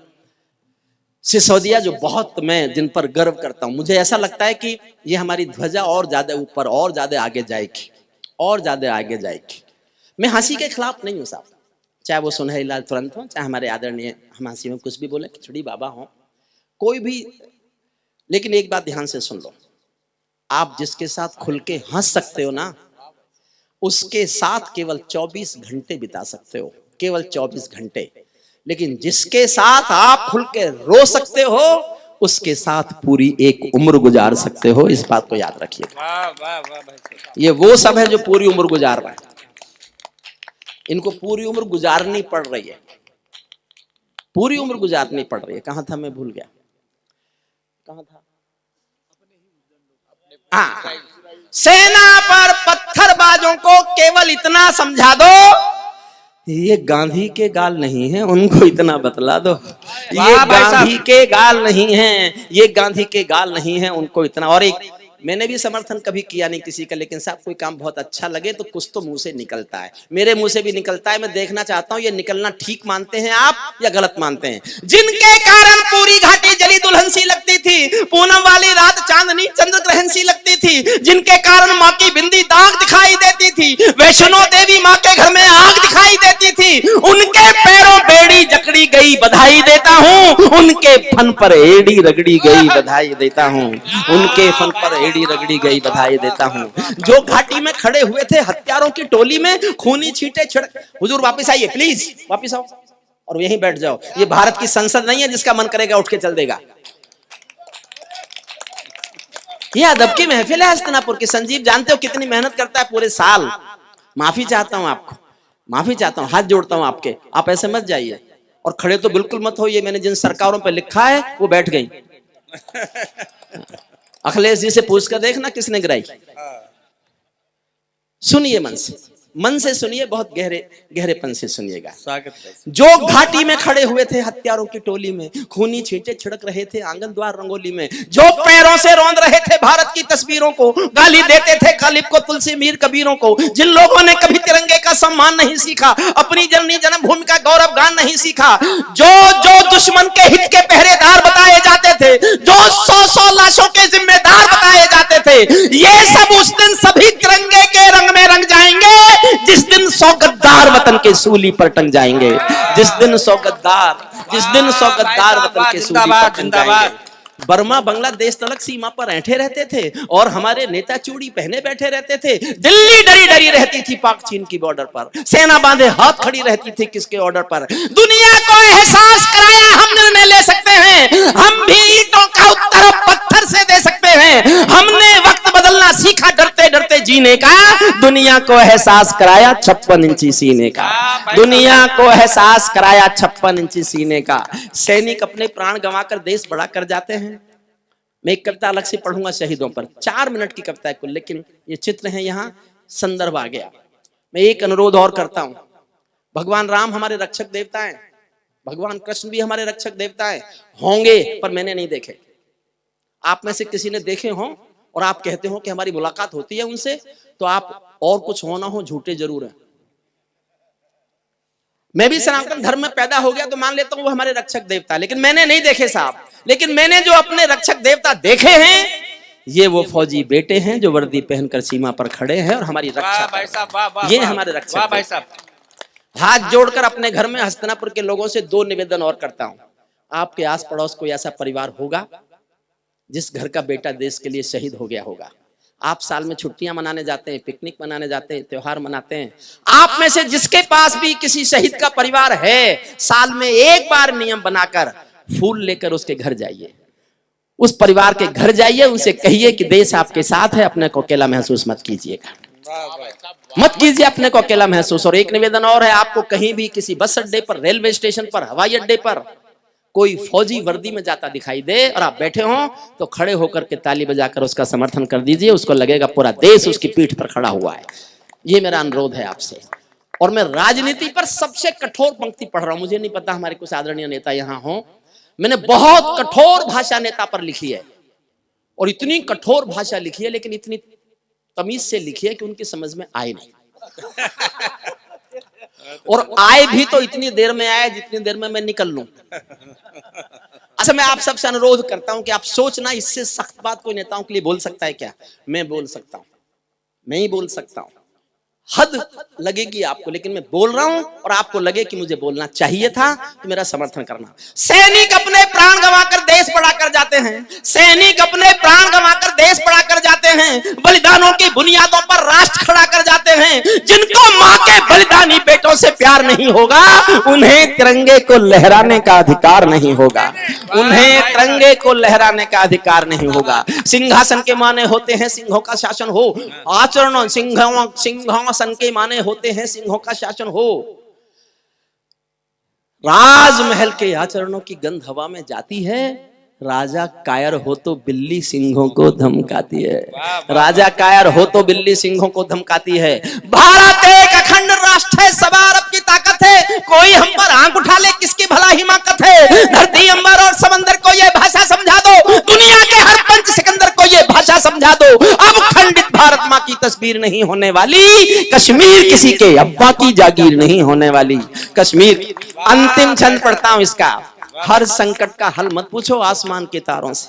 सिसोदिया जो बहुत मैं जिन पर गर्व करता हूं, मुझे ऐसा लगता है कि ये हमारी ध्वजा और ज्यादा ऊपर और ज्यादा आगे जाएगी, और ज्यादा आगे जाएगी। मैं हंसी के खिलाफ नहीं हूं साहब, चाहे वो सुनहरी लाल तुरंत हो, चाहे हमारे आदरणीय हम हंसी में कुछ भी बोले, खिचड़ी बाबा हो, कोई भी। लेकिन एक बात ध्यान से सुन लो, आप जिसके साथ खुल के हंस सकते हो ना, उसके साथ केवल 24 घंटे बिता सकते हो, केवल 24 घंटे। लेकिन जिसके साथ आप खुल के रो सकते हो, उसके साथ पूरी एक उम्र गुजार सकते हो। इस बात को याद रखिए। ये वो सब है जो पूरी उम्र गुजार रहा है, इनको पूरी उम्र गुजारनी पड़ रही है, पूरी उम्र गुजारनी पड़ रही है। कहां था मैं भूल गया, कहां था? हाँ, सेना पर पत्थरबाजों को केवल इतना समझा दो, ये गांधी के गाल नहीं है, उनको इतना बतला दो। ये गांधी के गाल नहीं है, ये गांधी के गाल नहीं है, उनको इतना। और एक मैंने भी समर्थन कभी किया नहीं किसी का, लेकिन साहब कोई काम बहुत अच्छा लगे तो कुछ तो मुंह से निकलता है, मेरे मुंह से भी निकलता है। मैं देखना चाहता हूं ये निकलना ठीक मानते हैं आप या गलत मानते हैं। जिनके कारण पूरी घाटी जली दुल्हन सी लगती थी, पूनम वाली रात चांदनी चंद्र ग्रहण सी लगती थी, जिनके कारण माँ की बिंदी दाग दिखाई देती थी, वैष्णो देवी माँ के घर में आग दिखाई देती थी, उनके पैरों बेड़ी जकड़ी गई बधाई देता हूँ, उनके फन पर एड़ी रगड़ी गई बधाई देता हूँ, उनके फन पर रगड़ी गई बधाई देता हूं। जो घाटी में खड़े हुए थे हत्यारों की टोली में, खूनी छींटे छिड़क, हुजूर वापस आइए, प्लीज वापस आओ और यहीं बैठ जाओ। ये भारत की संसद नहीं है जिसका मन करेगा उठ के चल देगा। ये अदब की महफिल है हस्तिनापुर की। संजीव जानते हो कितनी मेहनत करता है पूरे साल। माफी चाहता हूं आपको, माफी चाहता हूं, हाथ जोड़ता हूं आपके। आप ऐसे मत जाइए और खड़े तो बिल्कुल मत होइए। मैंने जिन सरकारों पे लिखा है वो बैठ गई। अखिलेश जी से पूछ कर देखना किसने गिराई। सुनिए मन से, मन से सुनिए, बहुत गहरेपन से सुनिएगा। स्वागत है। जो घाटी में खड़े हुए थे हत्यारों की टोली में, खूनी छींटे छिड़क रहे थे आंगन द्वार रंगोली में, जो पैरों से रौंद रहे थे भारत की तस्वीरों को, गाली देते थे गालिब को, तुलसी मीर कबीरों को, जिन लोगों ने कभी तिरंगे का सम्मान नहीं सीखा, अपनी जननी जन्मभूमि का गौरव गान नहीं सीखा, जो जो दुश्मन के हित के पहरेदार बताए जाते थे, जो 100 लाशों के जिम्मेदार बताए जाते थे, ये सब उस दिन सभी तिरंगे के रंग में रंग जाएंगे जिस दिन 100 गद्दार वतन के सूली पर टंग जाएंगे। जिस दिन 100 गद्दार वतन के सूली पर टंग जाएंगे। बर्मा बांग्लादेश तलक सीमा पर ऐंठे रहते थे और हमारे नेता चूड़ी पहने बैठे रहते थे। दिल्ली डरी डरी रहती थी पाक चीन की बॉर्डर पर, सेना बांधे हाथ खड़ी रहती थी किसके ऑर्डर पर। दुनिया को एहसास कराया हम निर्णय ले सकते हैं, हम भी ईंटों का उत्तर पत्थर से दे सकते हैं। हमने वक्त बदलना सीखा डरते डरते जीने का, दुनिया को एहसास कराया 56 इंची सीने का, दुनिया को एहसास कराया 56 इंची सीने का। सैनिक अपने प्राण गंवाकर देश बड़ा कर जाते हैं। मैं एक कविता अलग से पढ़ूंगा शहीदों पर, 4 मिनट की कविता है कुल, लेकिन ये चित्र है, यहाँ संदर्भ आ गया। मैं एक अनुरोध और करता हूं, भगवान राम हमारे रक्षक देवता हैं, भगवान कृष्ण भी हमारे रक्षक देवता हैं, होंगे पर मैंने नहीं देखे। आप में से किसी ने देखे हों और आप कहते हो कि हमारी मुलाकात होती है उनसे, तो आप और कुछ हो ना हो झूठे जरूर हैं। मैं भी सनातन धर्म में पैदा हो गया तो मान लेता हूं वो हमारे रक्षक देवता, लेकिन मैंने नहीं देखे साहब। लेकिन मैंने जो अपने रक्षक देवता देखे हैं, ये वो फौजी बेटे हैं जो वर्दी पहनकर सीमा पर खड़े हैं और हमारी रक्षा, ये हमारे रक्षक भाई साहब। हाथ जोड़कर अपने घर में हस्तिनापुर के लोगों से 2 निवेदन और करता हूं। आपके आस पड़ोस कोई ऐसा परिवार होगा जिस घर का बेटा देश के लिए शहीद हो गया होगा। आप साल में छुट्टियां मनाने जाते हैं, पिकनिक मनाने जाते हैं, त्योहार मनाते हैं। आप में से जिसके पास भी किसी शहीद का परिवार है, साल में एक बार नियम बनाकर फूल लेकर उसके घर जाइए, उस परिवार के घर जाइए, उनसे कहिए कि देश आपके साथ है, अपने को अकेला महसूस मत कीजिएगा, मत कीजिए अपने को अकेला महसूस। और एक निवेदन और है, आपको कहीं भी किसी बस अड्डे पर, रेलवे स्टेशन पर, हवाई अड्डे पर कोई फौजी वर्दी में जाता दिखाई दे और आप बैठे हो तो खड़े होकर के ताली बजाकर उसका समर्थन कर दीजिए, उसको लगेगा पूरा देश उसकी पीठ पर खड़ा हुआ है। ये मेरा अनुरोध है आपसे। और मैं राजनीति पर सबसे कठोर पंक्ति पढ़ रहा हूं, मुझे नहीं पता हमारे कुछ आदरणीय नेता यहाँ हो, मैंने बहुत कठोर भाषा नेता पर लिखी है और इतनी कठोर भाषा लिखी है, लेकिन इतनी तमीज से लिखी है कि उनकी समझ में आए नहीं और आए भी तो इतनी देर में आए जितनी देर में मैं निकल लूं। अच्छा, मैं आप सबसे अनुरोध करता हूं कि आप सोचना, इससे सख्त बात कोई नेताओं के लिए बोल सकता है क्या? मैं बोल सकता हूं, मैं ही बोल सकता हूं। हद लगेगी आपको, लेकिन मैं बोल रहा हूं और आपको लगे कि मुझे बोलना चाहिए था तो मेरा समर्थन करना। सैनिक अपने प्राण गंवाकर देश बड़ा कर जाते हैं, सैनिक अपने प्राण गंवाकर देश बड़ा कर जाते हैं, बलिदानों की बुनियादों पर राष्ट्र खड़ा कर जाते हैं। जिनको मां के बलिदानी बेटों से प्यार नहीं होगा, उन्हें तिरंगे को लहराने का अधिकार नहीं होगा, उन्हें तिरंगे को लहराने का अधिकार नहीं होगा। सिंहासन के माने होते हैं सिंहों का शासन हो, आचरण सिंहासन के माने होते हैं सिंहों का शासन हो। राजमहल के आचरणों की गंध हवा में जाती है, राजा कायर हो तो बिल्ली सिंहों को धमकाती है, राजा कायर हो तो बिल्ली सिंहों को धमकाती है। भारत एक अखंड राष्ट्र है, सवा अरब की ताकत है, कोई हम पर आंख उठा ले किसकी भला हिमाकत है। धरती अंबर और समंदर को ये भाषा समझा दो, दुनिया के हर पंच सिकंदर को ये भाषा समझा दो। अब खंडित भारत माँ की तस्वीर नहीं होने वाली, कश्मीर किसी के अब्बा की जागीर नहीं होने वाली। कश्मीर, अंतिम छंद पढ़ता हूं इसका। हर संकट का हल मत पूछो आसमान के तारों से,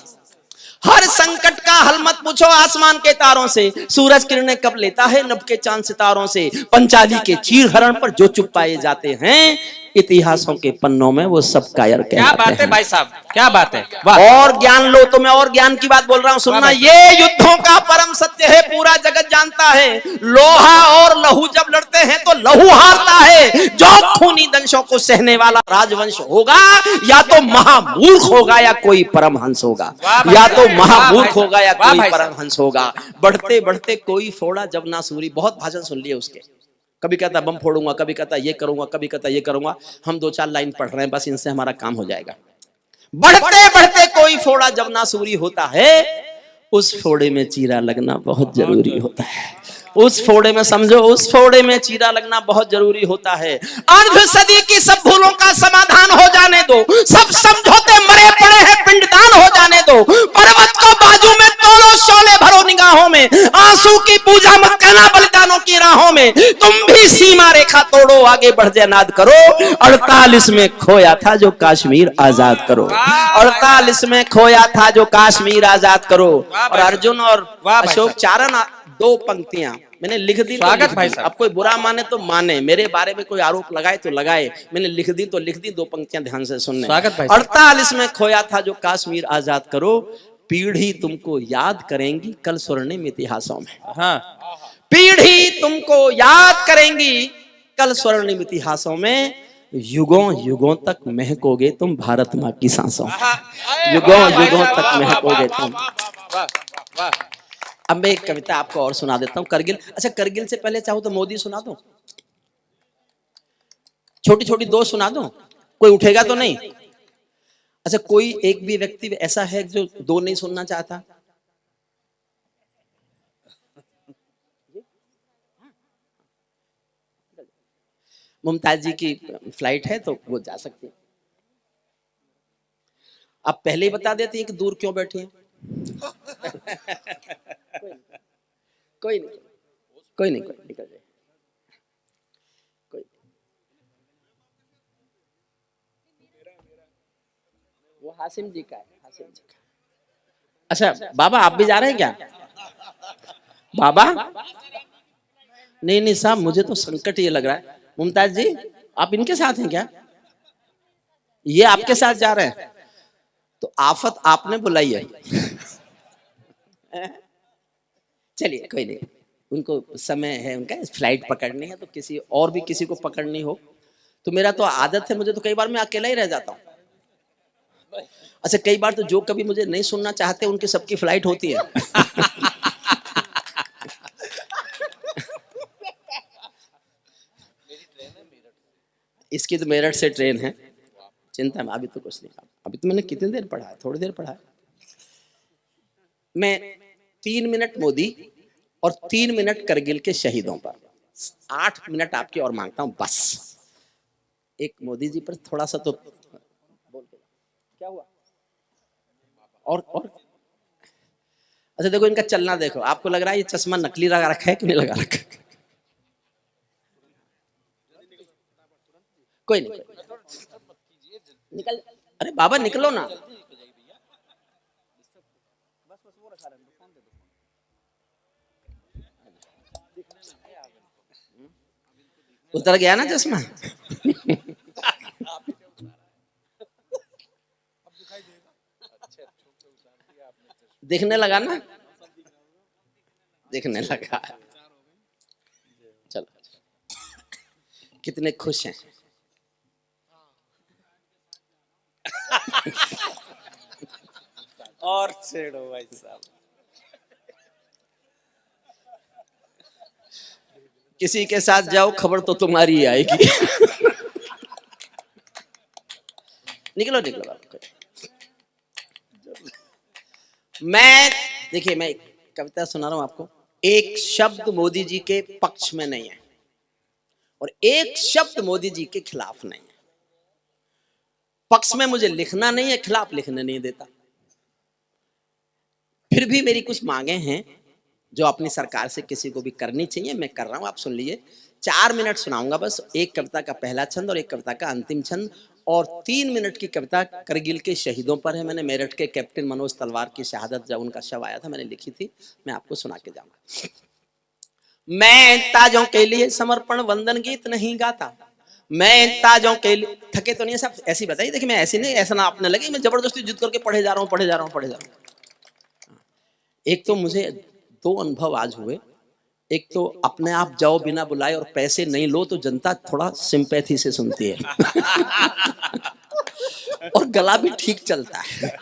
हर संकट का हल मत पूछो आसमान के तारों से। सूरज किरणें कब लेता है नभ के चांद सितारों से। पंचाली के चीर हरण पर जो चुप पाए जाते हैं, इतिहासों के पन्नों में वो सब कायर कहलाते हैं। क्या बात है भाई साहब, क्या बात है। और ज्ञान लो, तो मैं और ज्ञान की बात बोल रहा हूं, सुनना। ये युद्धों का परम सत्य है, पूरा जगत जानता है। लोहा और लहू जब लड़ते हैं तो लहू हारता है। जो खूनी दंशों को सहने वाला राजवंश होगा, या तो महामूर्ख होगा या कोई परमहंस होगा, या तो महामूर्ख होगा या कोई परमहंस होगा। बढ़ते बढ़ते कोई फोड़ा जब ना सूरी। बहुत भाषण सुन लिए उसके, कभी कहता बम फोड़ूंगा, कभी कहता ये करूंगा, कभी कहता ये करूंगा। हम 2-4 लाइन पढ़ रहे हैं, बस इनसे हमारा काम हो जाएगा। बढ़ते बढ़ते कोई फोड़ा जब ना सूरी होता है, उस फोड़े में चीरा लगना बहुत जरूरी होता है। उस फोड़े में समझो, उस फोड़े में चीरा लगना बहुत जरूरी होता है। अर्ध सदी की सब भूलों का समाधान हो जाने दो, सब समझौते मरे पड़े हैं पिंडदान हो जाने दो। पर्वत को बाजू में तोड़ो, शोले भरो निगाहों में, आंसू की पूजा मत करना बलिदानों की राहों में। तुम भी सीमा रेखा तोड़ो, आगे बढ़ जनाद करो। 48 में खोया था जो कश्मीर आजाद करो, 48 में खोया था जो कश्मीर आजाद करो। और अर्जुन और अशोक चारण, दो पंक्तियां मैंने लिख दी। स्वागत भाई साहब। अब कोई बुरा माने तो माने, मेरे बारे में कोई आरोप लगाए तो लगाए, मैंने लिख दी तो लिख दी। दो पंक्तियां ध्यान से सुनने। स्वागत भाई। 48 में खोया था जो कश्मीर आजाद करो, पीढ़ी तुमको याद करेंगी कल स्वर्णिम इतिहासों में। हाँ, पीढ़ी तुमको याद करेंगी कल स्वर्णिम इतिहासों में। युगों युगों तक महकोगे तुम भारत माँ की सांसों में, युगों युगों तक महकोगे तुम। अब मैं एक कविता आपको और सुना देता हूँ, करगिल। अच्छा, करगिल से पहले चाहो तो मोदी सुना दो, छोटी छोटी दो सुना दो, कोई उठेगा तो नहीं? अच्छा, कोई एक भी व्यक्ति ऐसा है जो दो नहीं सुनना चाहता? मुमताज जी की फ्लाइट है तो वो जा सकती है। आप पहले ही बता देती हैं कि दूर क्यों बैठी हैं। कोई नहीं, कोई नहीं, कोई निकल जाए, कोई। वो हासिम जी का है, हासिम जी का। अच्छा बाबा, आप भी जा रहे हैं क्या बाबा? नहीं नहीं साहब, मुझे तो संकट ये लग रहा है। मुमताज जी, आप इनके साथ हैं क्या? ये आपके साथ जा रहे हैं तो आफत आपने बुलाई है। चलिए कोई नहीं, उनको समय है, उनका फ्लाइट पकड़नी है, तो किसी और भी किसी को पकड़नी हो तो मेरा तो आदत है, मुझे तो कई बार मैं अकेला ही रह जाता हूँ। अच्छा, कई बार तो जो कभी मुझे नहीं सुनना चाहते उनकी सबकी फ्लाइट होती है। इसकी तो मेरठ से ट्रेन है, चिंता में अभी तो कुछ नहीं। अभी तो मैंने कितनी देर पढ़ा है, थोड़ी देर पढ़ा है। मैं 3 मिनट मोदी और 3 मिनट करगिल के शहीदों पर, 8 मिनट आपकी और मांगता हूं बस। एक मोदी जी पर थोड़ा सा तो बोल के क्या हुआ? और अच्छा देखो इनका चलना देखो, आपको लग रहा है ये चश्मा नकली लगा रखा है कि नहीं लगा रखा है? कोई नहीं, निकल। अरे बाबा निकलो ना। उतर गया ना चश्मा। दिखने लगा ना, दिखने लगा। चलो, कितने खुश हैं। और छेड़ो भाई साहब। किसी के साथ जाओ खबर तो तुम्हारी ही आएगी। निकलो निकलो बाबू। मैं देखिए, मैं एक कविता सुना रहा हूं आपको। एक शब्द मोदी जी के पक्ष में नहीं है और एक शब्द मोदी जी के खिलाफ नहीं है। पक्ष में मुझे लिखना नहीं है, खिलाफ लिखने नहीं देता। फिर भी मेरी कुछ मांगे हैं जो अपनी सरकार से किसी को भी करनी चाहिए, मैं कर रहा हूं। आप सुन लीजिए, 4 मिनट सुनाऊंगा बस। एक कविता का पहला छंद और एक कविता का अंतिम छंद, और 3 मिनट की कविता करगिल के शहीदों पर है। मैंने मेरठ के कैप्टन मनोज तलवार की शहादत, जब उनका शव आया था, मैंने लिखी थी, मैं आपको सुना के जाऊंगा। मैं ताजों के लिए समर्पण वंदन गीत नहीं गाता, मैं ताजों के लिए। थके तो नहीं सब? ऐसी बताइए। देखिए मैं ऐसी नहीं, ऐसा ना आपने लगे मैं जबरदस्ती जिद करके पढ़े जा रहा हूँ, पढ़े जा रहा हूँ, पढ़े जा रहा हूँ। एक तो मुझे 2 अनुभव आज हुए। एक तो अपने आप जाओ बिना बुलाए और पैसे नहीं लो तो जनता थोड़ा सिंपैथी से सुनती है। और गला भी ठीक चलता है।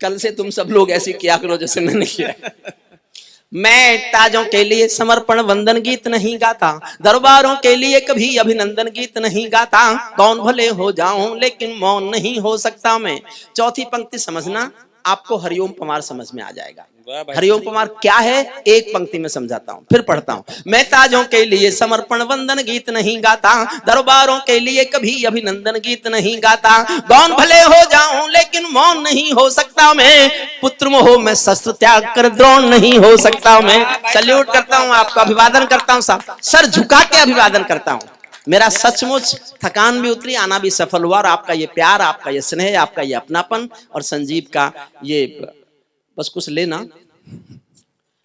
कल से तुम सब लोग ऐसे किया करो जैसे मैंने किया। मैं ताजों के लिए समर्पण वंदन गीत नहीं गाता, दरबारों के लिए कभी अभिनंदन गीत नहीं गाता। कौन भले हो जाऊं लेकिन मौन नहीं हो सकता मैं। चौथी पंक्ति समझना, आपको हरिओम पवार समझ में आ जाएगा। वाह भाई हरिओम कुमार क्या है, एक पंक्ति में समझाता हूँ फिर पढ़ता हूँ। मैं ताजों के लिए समर्पण वंदन गीत नहीं गाता, दरबारों के लिए कभी अभिनंदन गीत नहीं गाता। गौन भले हो जाऊं लेकिन मौन नहीं हो सकता मैं, पुत्र मोह में शस्त्र त्याग कर द्रोण नहीं हो सकता मैं। सल्यूट करता हूँ आपका, अभिवादन करता हूँ साहब, सर झुका के अभिवादन करता हूँ। मेरा सचमुच थकान भी उतरी, आना भी सफल हुआ, और आपका ये प्यार, आपका ये स्नेह, आपका ये अपनापन, और संजीव का ये बस कुछ लेना,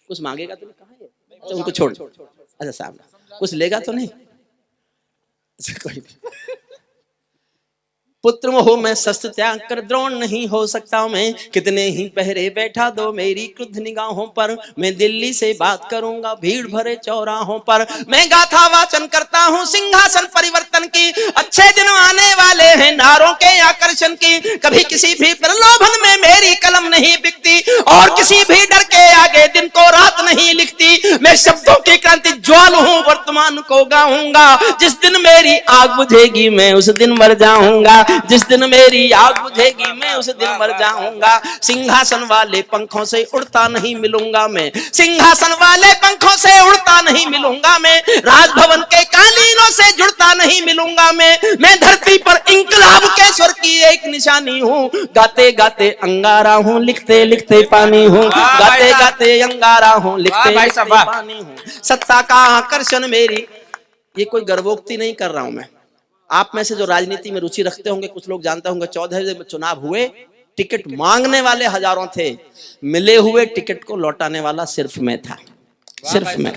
कुछ मांगेगा तो नहीं, कहाँ है तो उनको छोड़, अच्छा साहब कुछ लेगा तो नहीं, कोई नहीं। पुत्र मोह में शस्त्र त्याग कर द्रोण नहीं हो सकता मैं, कितने ही पहरे बैठा दो मेरी क्रुद्ध निगाहों पर, मैं दिल्ली से बात करूंगा भीड़ भरे चौराहों पर। मैं गाथा वाचन करता हूँ सिंहासन परिवर्तन की, अच्छे दिन आने वाले हैं नारों के आकर्षण की। कभी किसी भी प्रलोभन में मेरी कलम नहीं बिकती, और किसी भी डर के आगे दिन को रात नहीं लिखती। मैं शब्दों की क्रांति ज्वाल हूँ, वर्तमान को गाऊंगा, जिस दिन मेरी आग बुझेगी मैं उस दिन मर जाऊंगा, जिस दिन मेरी आग बुझेगी मैं उस दिन मर जाऊंगा। सिंहासन वाले पंखों से उड़ता नहीं मिलूंगा मैं, सिंहासन वाले पंखों से उड़ता नहीं मिलूंगा मैं, राजभवन के कालीनों से जुड़ता नहीं मिलूंगा मैं धरती पर इंकलाब के स्वर की एक निशानी हूँ, गाते गाते अंगारा हूँ, लिखते लिखते पानी हूँ, गाते गाते अंगारा हूँ, लिखते लिखते पानी हूँ। सत्ता का आकर्षण मेरी, ये कोई गर्वोक्ति नहीं कर रहा हूं मैं। आप में से जो राजनीति में रुचि रखते होंगे, कुछ लोग जानते होंगे, 14 में चुनाव हुए, टिकट मांगने वाले हजारों थे, मिले हुए टिकट को लौटाने वाला सिर्फ मैं था, सिर्फ मैं।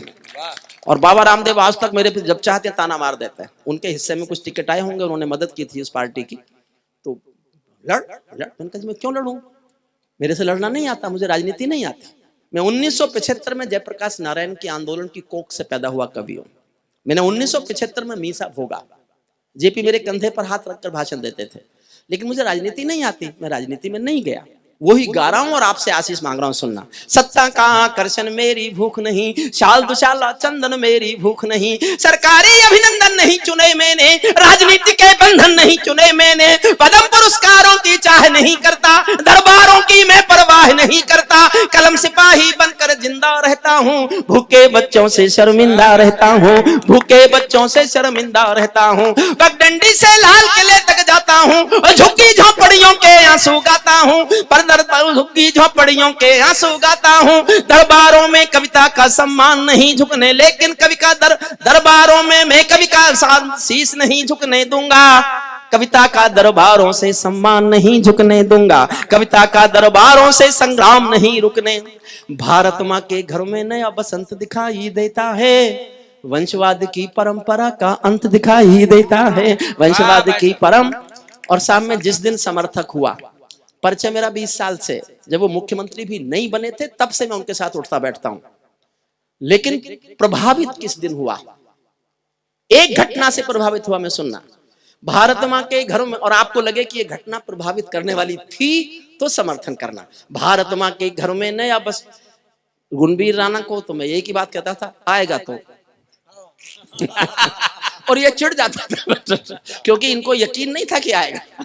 और बाबा रामदेव आज तक मेरे पे जब चाहते ताना मार देते हैं। उनके हिस्से में कुछ टिकट आए होंगे, उन्होंने मदद की थी उस पार्टी की, तो मैं क्यों लड़ूं, मेरे से लड़ना नहीं आता, मुझे राजनीति नहीं आती। मैं 1975 में जयप्रकाश नारायण की आंदोलन की कोख से पैदा हुआ कवि हूं। मैंने 1975 में मीसा भोगा, जेपी मेरे कंधे पर हाथ रखकर भाषण देते थे, लेकिन मुझे राजनीति नहीं आती, मैं राजनीति में नहीं गया, वही गा रहा हूं और आपसे आशीष मांग रहा हूं, सुनना। सत्ता का आकर्षण मेरी भूख नहीं, शाल दुशाला चंदन मेरी भूख नहीं, सरकारी अभिनंदन नहीं चुने मैंने, राजनीति के बंधन नहीं चुने मैंने, पदम पुरस्कारों की चाह नहीं करता, दरबारों की मैं परवाह नहीं करता, कलम सिपाही बनकर जिंदा रहता हूँ, भूखे बच्चों से शर्मिंदा रहता हूँ, भूखे बच्चों से शर्मिंदा रहता हूँ, पगडंडी से लाल किले तक जाता हूँ, झुग्गी झोपड़ियों के आंसू गाता हूँ, झुग्गी झोपड़ियों के आंसू गाता हूँ, दरबारों में कविता का सम्मान नहीं झुकने, लेकिन कवि का दरबारों में मैं कवि का शीश नहीं झुकने दूंगा, कविता का दरबारों से सम्मान नहीं झुकने दूंगा, कविता का दरबारों से संग्राम नहीं रुकने। भारत माँ के घर में नया बसंत दिखाई देता है, वंशवाद की परंपरा का अंत दिखाई देता है, वंशवाद की और सामने जिस दिन समर्थक हुआ, परिचय मेरा 20 साल से, जब वो मुख्यमंत्री भी नहीं बने थे तब से मैं उनके साथ उठता बैठता हूं, लेकिन प्रभावित किस दिन हुआ, एक घटना से प्रभावित हुआ मैं, सुनना। भारत माँ के घरों में, और आपको लगे कि ये घटना प्रभावित करने वाली थी तो समर्थन करना। भारत माँ के घरों में नया बस, गुणवीर राणा को तो मैं एक ही बात कहता था, आएगा तो और ये चिढ़ जाता था क्योंकि इनको यकीन नहीं था कि आएगा।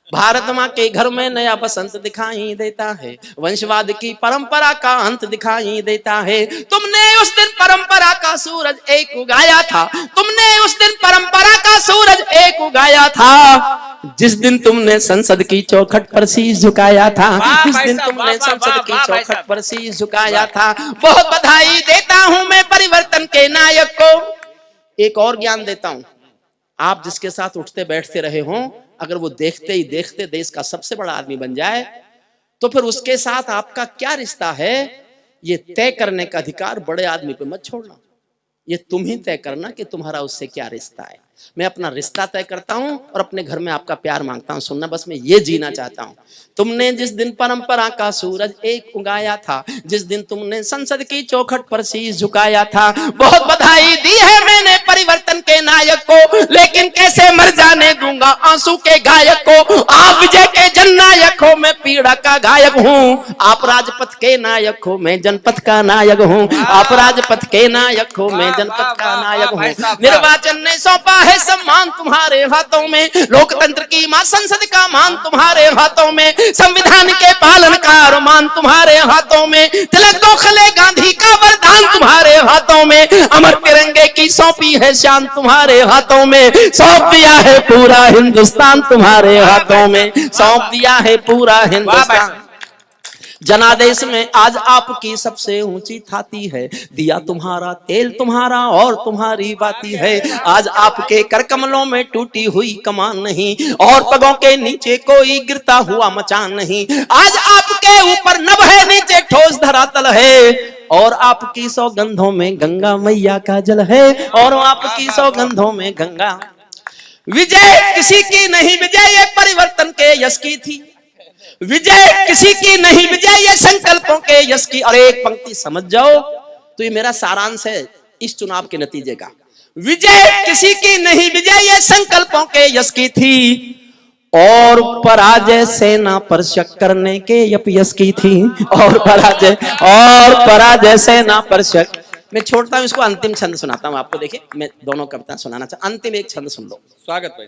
भारत माँ के घर में नया बसंत दिखाई देता है, वंशवाद की परंपरा का अंत दिखाई देता है, तुमने उस दिन परंपरा का सूरज एक उगाया था, तुमने उस दिन परंपरा का सूरज एक उगाया था, जिस दिन तुमने संसद की चौखट पर शीश झुकाया था, जिस दिन तुमने संसद की चौखट पर शीश झुकाया था। बहुत बधाई देता हूं मैं परिवर्तन के नायक को। एक और ज्ञान देता हूं, आप जिसके साथ उठते बैठते रहे हों, अगर वो देखते ही देखते देश का सबसे बड़ा आदमी बन जाए, तो फिर उसके साथ आपका क्या रिश्ता है, ये तय करने का अधिकार बड़े आदमी पे मत छोड़ना। ये तुम ही तय करना कि तुम्हारा उससे क्या रिश्ता है। मैं अपना रिश्ता तय करता हूं और अपने घर में आपका प्यार मांगता हूं। सुनना, बस मैं ये जीना चाहता हूं। तुमने जिस दिन परंपरा का सूरज एक उगाया था, जिस दिन तुमने संसद की चौखट पर शीश झुकाया था, बहुत बधाई दी है मैंने परिवर्तन के नायक को, लेकिन कैसे मर जाने दूंगा आंसू के गायक को। आप विजय के जननायक हो, मैं पीड़ा का गायक हूँ। आप राजपथ के नायक हो, मैं जनपथ का नायक हूँ। आप राजपथ के नायक हो, मैं जनपथ का नायक हूँ। निर्वाचन ने सौंपा है सम्मान तुम्हारे हाथों में, लोकतंत्र की मां संसद का मान तुम्हारे हाथों में, संविधान के पालन का अरमान तुम्हारे हाथों में, तिलक गोखले गांधी का वरदान तुम्हारे हाथों में, अमर तिरंगे की सौंपी है शान तुम्हारे हाथों में, सौंप दिया है पूरा हिंदुस्तान तुम्हारे हाथों में, सौंप दिया है पूरा हिंदुस्तान। जनादेश में आज आपकी सबसे ऊंची थाती है, दिया तुम्हारा तेल तुम्हारा और तुम्हारी बाती है। आज आपके कर कमलों में टूटी हुई कमान नहीं, और पगों के नीचे कोई गिरता हुआ मचान नहीं। आज आपके ऊपर नभ है, नीचे ठोस धरातल है, और आपकी सौगंधों में गंगा मैया का जल है, और आपकी सौगंधों में गंगा। विजय किसी की नहीं, विजय ये परिवर्तन के यश की थी, विजय किसी की नहीं, विजय ये संकल्पों के यश की। और एक पंक्ति समझ जाओ तो ये मेरा सारांश है इस चुनाव के नतीजे का। विजय किसी की नहीं, विजय ये संकल्पों के यश की थी, और पराजय सेना पर शक करने के यश की थी, और पराजय सेना पर शक। मैं छोड़ता हूं इसको, अंतिम छंद सुनाता हूं आपको। देखिए मैं दोनों कविता सुनाना चाहता, अंतिम एक छंद सुन लो। स्वागत भाई।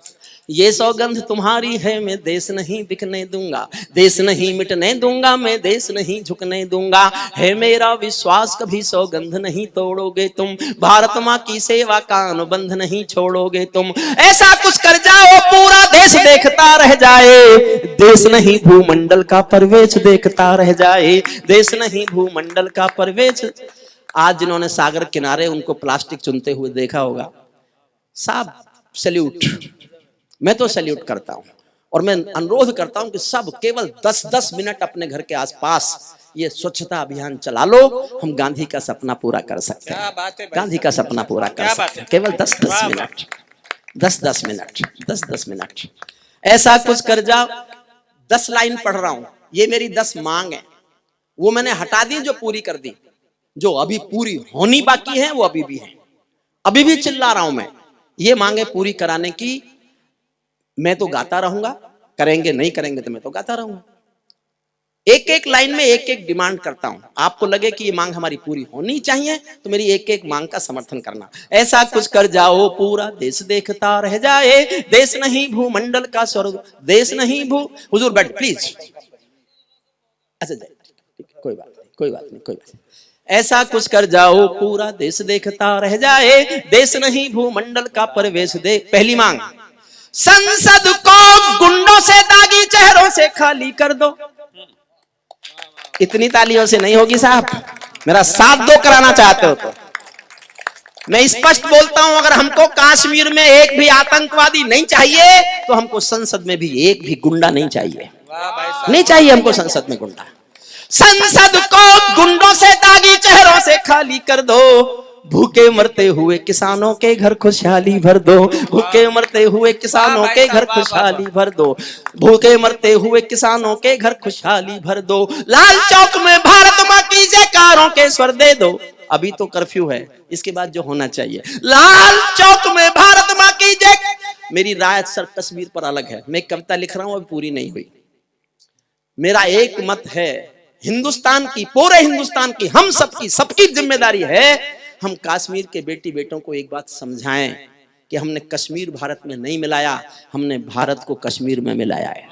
ये सौगंध तुम्हारी है, मैं देश नहीं बिकने दूंगा, देश नहीं मिटने दूंगा, मैं देश नहीं झुकने दूंगा, है मेरा विश्वास कभी सौगंध नहीं तोड़ोगे तुम, भारत माँ की सेवा का अनुबंध नहीं छोड़ोगे तुम। ऐसा कुछ कर जाओ पूरा देश देखता रह जाए, देश नहीं भूमंडल का परवेश देखता रह जाए, देश नहीं भूमंडल का परवेश। आज जिन्होंने सागर किनारे उनको प्लास्टिक चुनते हुए देखा होगा, साहब सैल्यूट, मैं तो सैल्यूट करता हूं। और मैं अनुरोध करता हूं कि सब केवल 10-10 मिनट अपने घर के आसपास ये स्वच्छता अभियान चला लो, हम गांधी का सपना पूरा कर सकते हैं। गांधी का सपना पूरा कर सकते हैं, केवल 10-10 मिनट, 10-10 मिनट, 10-10 मिनट। ऐसा कुछ कर जाओ। 10 लाइन पढ़ रहा हूं, ये मेरी 10 मांग है, वो मैंने हटा दी जो पूरी कर दी, जो अभी पूरी होनी बाकी है वो अभी भी है, अभी भी चिल्ला रहा हूं मैं। ये मांगे पूरी कराने की मैं तो गाता रहूंगा, करेंगे नहीं करेंगे तो मैं तो गाता रहूंगा। एक एक लाइन में एक एक डिमांड करता हूं, आपको लगे कि ये मांग हमारी पूरी होनी चाहिए तो मेरी एक एक मांग का समर्थन करना। ऐसा कुछ कर जाओ पूरा देश देखता रह जाए, देश नहीं भूमंडल का स्वर्ग, देश नहीं हुजूर बैठ प्लीज। अच्छा कोई बात नहीं, कोई बात नहीं, कोई बात नहीं। ऐसा कुछ कर जाओ पूरा देश देखता रह जाए, देश नहीं भूमंडल का परवेश दे। पहली मांग, संसद को गुंडों से दागी चेहरों से खाली कर दो। इतनी तालियों से नहीं होगी साहब, मेरा साथ दो कराना चाहते हो तो। मैं स्पष्ट बोलता हूं, अगर हमको कश्मीर में एक भी आतंकवादी नहीं चाहिए तो हमको संसद में भी एक भी गुंडा नहीं चाहिए, नहीं चाहिए हमको संसद में गुंडा। संसद को गुंडों से दागी चेहरों से खाली कर दो, भूखे मरते हुए किसानों के घर खुशहाली भर दो, भूखे मरते हुए किसानों के घर खुशहाली भर दो, भूखे मरते हुए किसानों के घर खुशहाली भर दो। लाल चौक में भारत मां की जयकारों के स्वर दे दो। अभी तो कर्फ्यू है, इसके बाद जो होना चाहिए, लाल चौक में भारत मां की जय। मेरी राय सर कश्मीर पर अलग है, मैं कविता लिख रहा हूं, अभी पूरी नहीं हुई। मेरा एक मत है, हिंदुस्तान की, पूरे हिंदुस्तान की, हम सबकी जिम्मेदारी है, हम कश्मीर के बेटी बेटों को एक बात समझाएं कि हमने कश्मीर भारत में नहीं मिलाया, हमने भारत को कश्मीर में मिलाया है।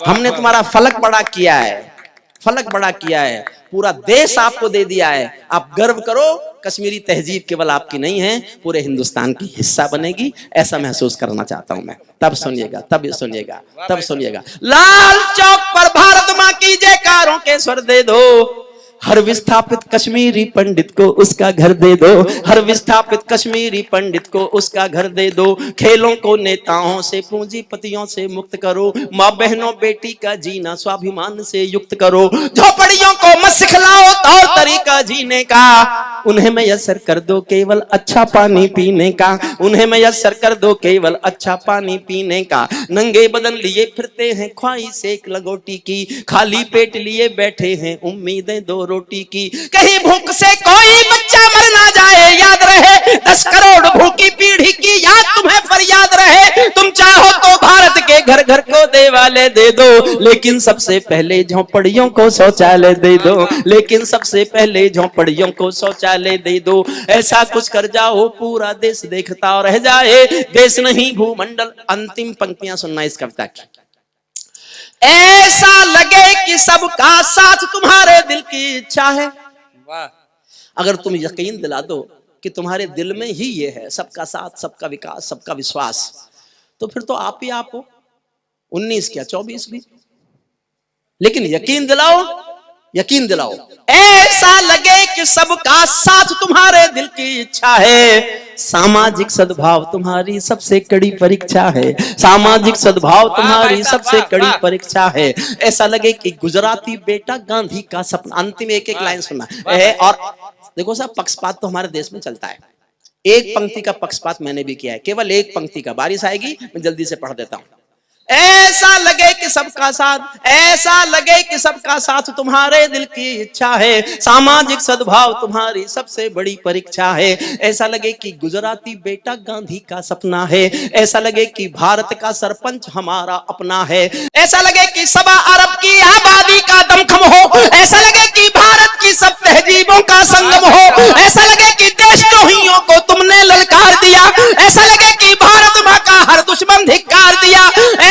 हमने तुम्हारा फलक बड़ा किया है, फलक बड़ा किया है, पूरा देश आपको दे दिया है। आप गर्व करो, कश्मीरी तहजीब केवल आपकी नहीं है, पूरे हिंदुस्तान की हिस्सा बनेगी, ऐसा महसूस करना चाहता हूं मैं। तब सुनिएगा, तब सुनिएगा, तब सुनिएगा। लाल चौक पर भारत मां की जयकारों के स्वर दे दो, हर विस्थापित कश्मीरी पंडित को उसका घर दे दो, हर विस्थापित कश्मीरी पंडित को उसका घर दे दो। खेलों को नेताओं से, पूंजीपतियों से मुक्त करो, माँ बहनों बेटी का जीना स्वाभिमान से युक्त करो। झोपड़ियों को मत सिखलाओ तौर तरीका जीने का, उन्हें मैसर कर दो केवल अच्छा पानी पीने का, उन्हें मैसर कर दो केवल अच्छा पानी पीने का। नंगे बदन लिए फिरते हैं ख्वाहिश एक लगोटी की, खाली पेट लिए बैठे हैं उम्मीदें दो रोटी की। कहीं भूख से कोई बच्चा मर ना जाए, याद रहे 10 करोड़ भूखी पीढ़ी की याद तुम्हें फरियाद रहे। तुम चाहो तो भारत के घर घर को देवा शौचालय दे दो, लेकिन सबसे पहले झोंपड़ियों को शौचालय दे दो, लेकिन सबसे पहले झोंपड़ियों को शौचालय दे दो। ऐसा कुछ कर जाओ पूरा देश देखता रह जाए, देश नहीं भूमंडल। अंतिम पंक्तियां सुनना इस कविता की। ऐसा लगे कि सबका साथ तुम्हारे दिल की इच्छा है। वाह। अगर तुम यकीन दिला दो कि तुम्हारे दिल में ही ये है, सबका साथ, सबका विकास, सबका विश्वास, तो फिर तो आप ही आप हो, 19 क्या 24 भी। लेकिन यकीन दिलाओ, यकीन दिलाओ, ऐसा लगे कि सबका साथ तुम्हारे दिल की इच्छा है। सामाजिक सद्भाव तुम्हारी सबसे कड़ी परीक्षा है, सामाजिक सद्भाव तुम्हारी सबसे कड़ी परीक्षा है। ऐसा लगे कि गुजराती बेटा गांधी का सपना। अंतिम एक एक लाइन सुनना है। और देखो साहब, पक्षपात तो हमारे देश में चलता है। एक पंक्ति का पक्षपात मैंने भी किया है, केवल एक पंक्ति का। बारिश आएगी, मैं जल्दी से पढ़ देता हूं। ऐसा लगे कि सबका साथ, ऐसा लगे कि सबका साथ तुम्हारे दिल की इच्छा है। सामाजिक सद्भाव तुम्हारी सबसे बड़ी परीक्षा है। ऐसा लगे कि गुजराती बेटा गांधी का सपना है। ऐसा लगे कि भारत का सरपंच हमारा अपना है। ऐसा लगे कि 1.25 अरब की आबादी का दमखम हो। ऐसा लगे कि भारत की सब तहजीबों का संगम हो। ऐसा लगे कि देशद्रोहियों को तुमने ललकार दिया। ऐसा लगे कि भारत मां का हर दुश्मन धिक्कार दिया।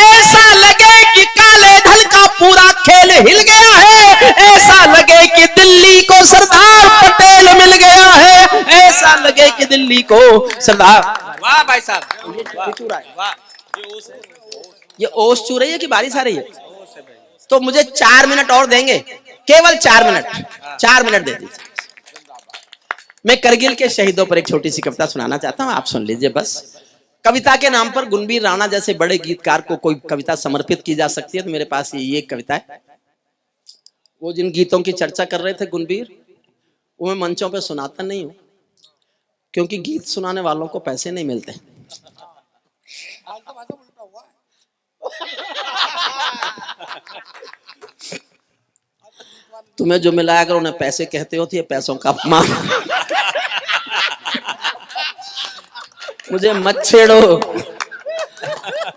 ऐसा लगे कि काले धन का पूरा खेल हिल गया है। ऐसा लगे कि दिल्ली को सरदार पटेल मिल गया है। ऐसा लगे कि दिल्ली को सरदार। वाह भाई साहब, ये ओस चू रही है कि बारिश आ रही है? तो मुझे 4 मिनट और देंगे, केवल 4 मिनट, 4 मिनट दे दीजिए। मैं करगिल के शहीदों पर एक छोटी सी कविता सुनाना चाहता हूं, आप सुन लीजिए बस। कविता के नाम पर गुणबीर राणा जैसे बड़े गीतकार को कोई कविता समर्पित की जा सकती है, तो मेरे पास ये एक कविता है। वो जिन गीतों की चर्चा कर रहे थे गुणबीर, वो मैं मंचों पे सुनाता नहीं हूं, क्योंकि गीत सुनाने वालों को पैसे नहीं मिलते। तुम्हें जो मिला अगर उन्हें पैसे कहते हो तो ये पैसों का अपमान। मुझे मत छेड़ो,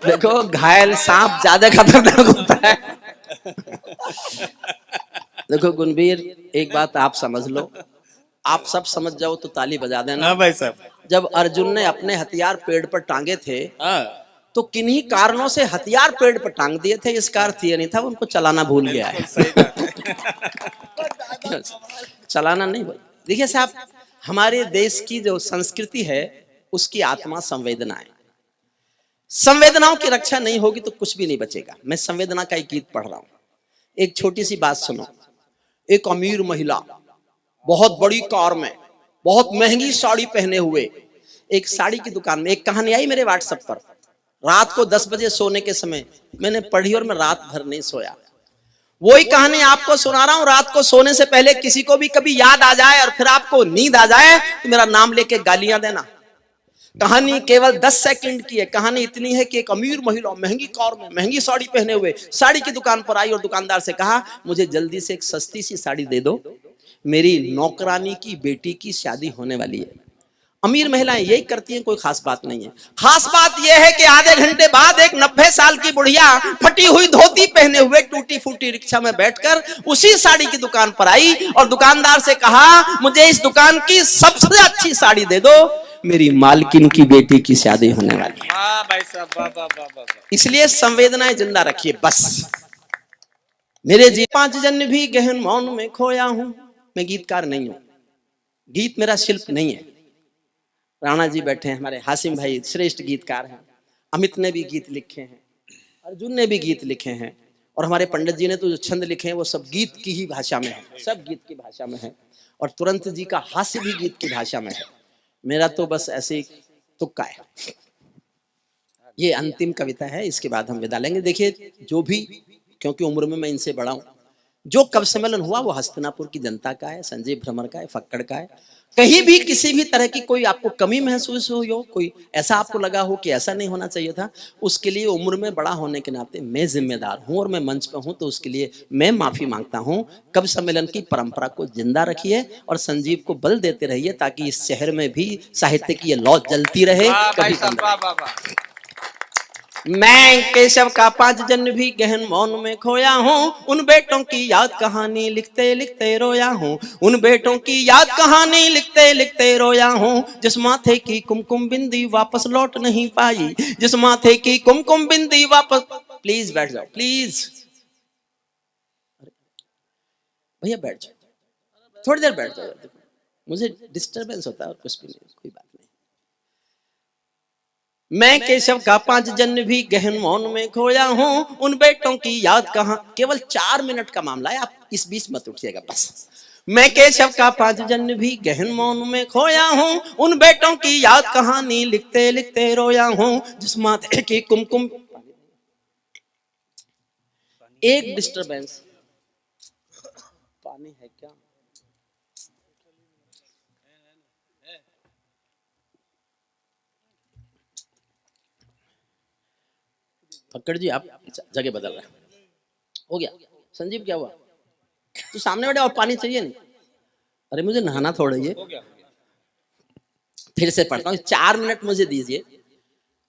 देखो घायल सांप ज्यादा खतरनाक होता है। देखो गुणबीर, एक बात आप समझ लो, आप सब समझ जाओ तो ताली बजा देना। हाँ भाई साहब। जब अर्जुन ने अपने हथियार पेड़ पर टांगे थे, तो किन्हीं कारणों से हथियार पेड़ पर टांग दिए थे। इसका अर्थ ये नहीं था उनको चलाना भूल गया है। चलाना नहीं बोल। देखिए साहब, हमारे देश की जो संस्कृति है उसकी आत्मा संवेदना है। संवेदनाओं की रक्षा नहीं होगी तो कुछ भी नहीं बचेगा। मैं संवेदना का एक गीत पढ़ रहा हूं, एक छोटी सी बात सुनो। एक अमीर महिला बहुत बड़ी कार में, बहुत महंगी साड़ी पहने हुए, एक साड़ी की दुकान में। एक कहानी आई मेरे व्हाट्सएप पर, रात को 10 बजे सोने के समय मैंने पढ़ी और मैं रात भर नहीं सोया। वही कहानी आपको सुना रहा हूं। रात को सोने से पहले किसी को भी कभी याद आ जाए और फिर आपको नींद आ जाए तो मेरा नाम लेके गालियां देना। कहानी केवल 10 सेकंड की है। कहानी इतनी है कि एक अमीर महिला महंगी कार में, महंगी साड़ी पहने हुए साड़ी की दुकान पर आई और दुकानदार से कहा, मुझे जल्दी से एक सस्ती सी साड़ी दे दो, मेरी नौकरानी की बेटी की शादी होने वाली है। अमीर महिलाएं यही करती हैं, कोई खास बात नहीं है। खास बात यह है कि आधे घंटे बाद एक 90 साल की बुढ़िया फटी हुई धोती पहने हुए टूटी फूटी रिक्शा में बैठकर उसी साड़ी की दुकान पर आई और दुकानदार से कहा, मुझे इस दुकान की सबसे अच्छी साड़ी दे दो, मेरी मालकिन की बेटी की शादी होने वाली है। वाह भाई साहब, इसलिए संवेदनाएं जिंदा रखिए बस। मेरे जी 5 जन्म भी गहन मौन में खोया हूं। मैं गीतकार नहीं हूं, गीत मेरा शिल्प नहीं है। राणा जी बैठे हैं, हमारे हासिम भाई श्रेष्ठ गीतकार हैं, अमित ने भी गीत लिखे हैं, अर्जुन ने भी गीत लिखे हैं, और हमारे पंडित जी ने तो जो छंद लिखे हैं वो सब गीत की ही भाषा में है, सब गीत की भाषा में है। और तुरंत जी का हास्य भी गीत की भाषा में है। मेरा तो बस ऐसे ही तुक्का है। ये अंतिम कविता है, इसके बाद हम विदा लेंगे। देखिए जो भी, क्योंकि उम्र में मैं इनसे बड़ा हूं, जो कवि सम्मेलन हुआ वो हस्तिनापुर की जनता का है, संजय भ्रमर का है, फक्कड़ का है। कहीं भी किसी भी तरह की कोई आपको कमी महसूस हुई हो, कोई ऐसा आपको लगा हो कि ऐसा नहीं होना चाहिए था, उसके लिए उम्र में बड़ा होने के नाते मैं जिम्मेदार हूं और मैं मंच पे हूं, तो उसके लिए मैं माफी मांगता हूं। कवि सम्मेलन की परंपरा को जिंदा रखिए और संजीव को बल देते रहिए ताकि इस शहर में भी साहित्य की ये लौ जलती रहे। मैं केशव का 5 जन्म भी गहन मौन में खोया हूँ, उन बेटों की याद कहानी लिखते लिखते रोया हूँ, उन बेटों की याद कहानी लिखते लिखते रोया हूँ, जिस माथे की कुमकुम बिंदी वापस लौट नहीं पाई, जिस माथे की कुमकुम बिंदी वापस। प्लीज बैठ जाओ प्लीज, भैया बैठ जाओ, थोड़ी देर बैठ जाओ, मुझे डिस्टरबेंस होता है और कुछ भी नहीं, कोई बात नहीं। मैं केशव का 5 जन्म भी गहन मौन में खोया हूँ, उन बेटों की याद कहाँ। केवल 4 मिनट का मामला है, आप इस बीच मत उठिएगा बस। मैं केशव का 5 जन्म भी गहन मौन में खोया हूँ, उन बेटों की याद कहानी लिखते लिखते रोया हूँ, जिस माथे की कुमकुम। एक डिस्टरबेंस, पानी है क्या? फक्कड़ जी आप जगह बदल रहे हैं, हो गया। संजीव क्या हुआ? तो सामने बैठे और पानी चाहिए नहीं? अरे मुझे नहाना थोड़ा ही है। फिर से पढ़ता हूँ, 4 मिनट मुझे दीजिए।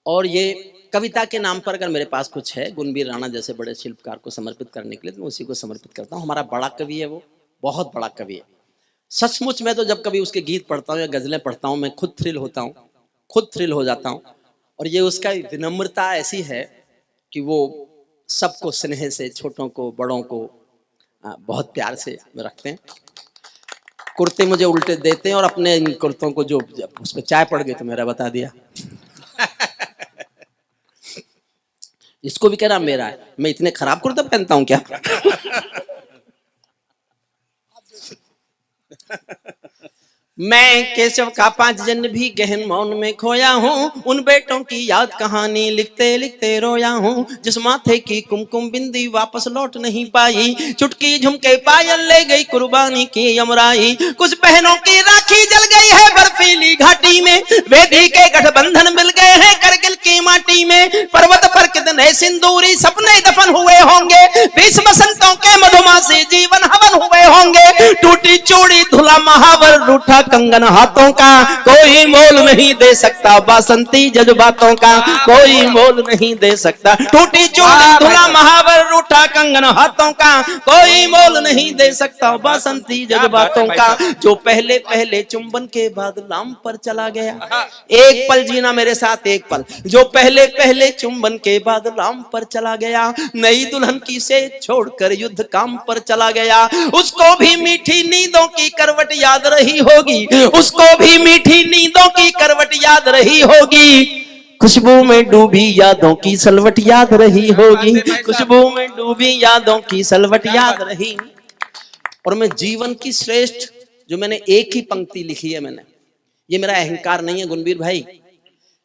और ये कविता के नाम पर अगर मेरे पास कुछ है गुणवीर राणा जैसे बड़े शिल्पकार को समर्पित करने के लिए, तो मैं उसी को समर्पित करता हूँ। हमारा बड़ा कवि है, वो बहुत बड़ा कवि है सचमुच। में तो जब कभी उसके गीत पढ़ता हूँ या गजलें पढ़ता हूँ, मैं खुद थ्रिल होता हूँ, खुद थ्रिल हो जाता हूँ। और ये उसका विनम्रता ऐसी है कि वो सबको स्नेह से, छोटों को बड़ों को बहुत प्यार से रखते हैं। कुर्ते मुझे उल्टे देते हैं और अपने इन कुर्तों को, जो उस पर चाय पड़ गई तो मेरा बता दिया। इसको भी कहना मेरा है, मैं इतने खराब कुर्ते पहनता हूं क्या? मैं केशव का 5 जन्म भी गहन मौन में खोया हूँ, उन बेटों की याद कहानी लिखते लिखते रोया हूँ, जिस माथे की कुमकुम बिंदी वापस लौट नहीं पाई, चुटकी झुमके पायल ले गई कुर्बानी की यमराई, कुछ बहनों की राखी जल गई है बर्फीली घाटी में, वेदी के गठबंधन मिल गए हैं करगिल की माटी में, पर्वत पर कितने सिंदूरी सपने दफन हुए होंगे, 20 बसंतों के मधुमासी जीवन हवन हुए होंगे, टूटी चूड़ी धुला महावर रूठा कंगन हाथों का, कोई मोल नहीं दे सकता बासंती जज्बातों का, कोई मोल नहीं दे सकता। टूटी चूड़ी धुला महावर रूठा कंगन हाथों का, कोई मोल नहीं दे सकता बासंती जज्बातों का, जो पहले पहले चुंबन के बाद लाम पर चला गया। एक पल जीना मेरे साथ, एक पल। जो पहले पहले चुंबन के बाद लाम पर चला गया, नई दुल्हन की से छोड़कर युद्ध काम पर चला गया, उसको भी मीठी नींदों की करवट याद रही होगी, उसको भी मीठी नींदों की करवट याद रही होगी, खुशबू में डूबी यादों की सलवट याद रही होगी, खुशबू में डूबी यादों की सलवट याद रही। और मैं जीवन की श्रेष्ठ, जो मैंने एक ही पंक्ति लिखी है, मैंने, ये मेरा अहंकार नहीं है गुणवीर भाई,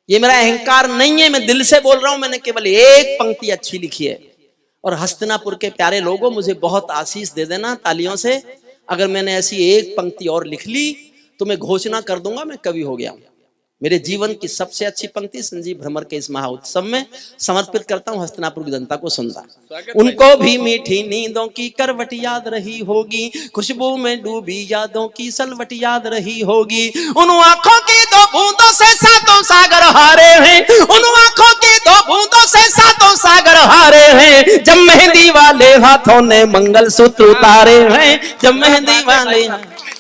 ये मेरा अहंकार नहीं है, मैं दिल से बोल रहा हूं, मैंने केवल एक पंक्ति अच्छी लिखी है। और हस्तिनापुर के प्यारे लोगों, मुझे बहुत आशीष दे देना तालियों से, अगर मैंने ऐसी एक पंक्ति और लिख ली तो मैं घोषणा कर दूंगा मैं कवि हो गया हूं। मेरे जीवन की सबसे अच्छी पंक्ति संजीव भ्रमर के इस महा उत्सव में समर्पित करता हूं हस्तिनापुर की जनता को सुनता। उनको भी मीठी नींदों की करवट याद रही होगी, खुशबू में डूबी यादों की सलवट याद रही होगी, उन आंखों की 2 बूंदों से 7 सागर हारे हैं, उन आंखों की 2 बूंदों से 7 सागर हारे हैं, जब मेहंदी वाले हाथों ने मंगलसूत्र उतारे हैं, जब मेहंदी वाले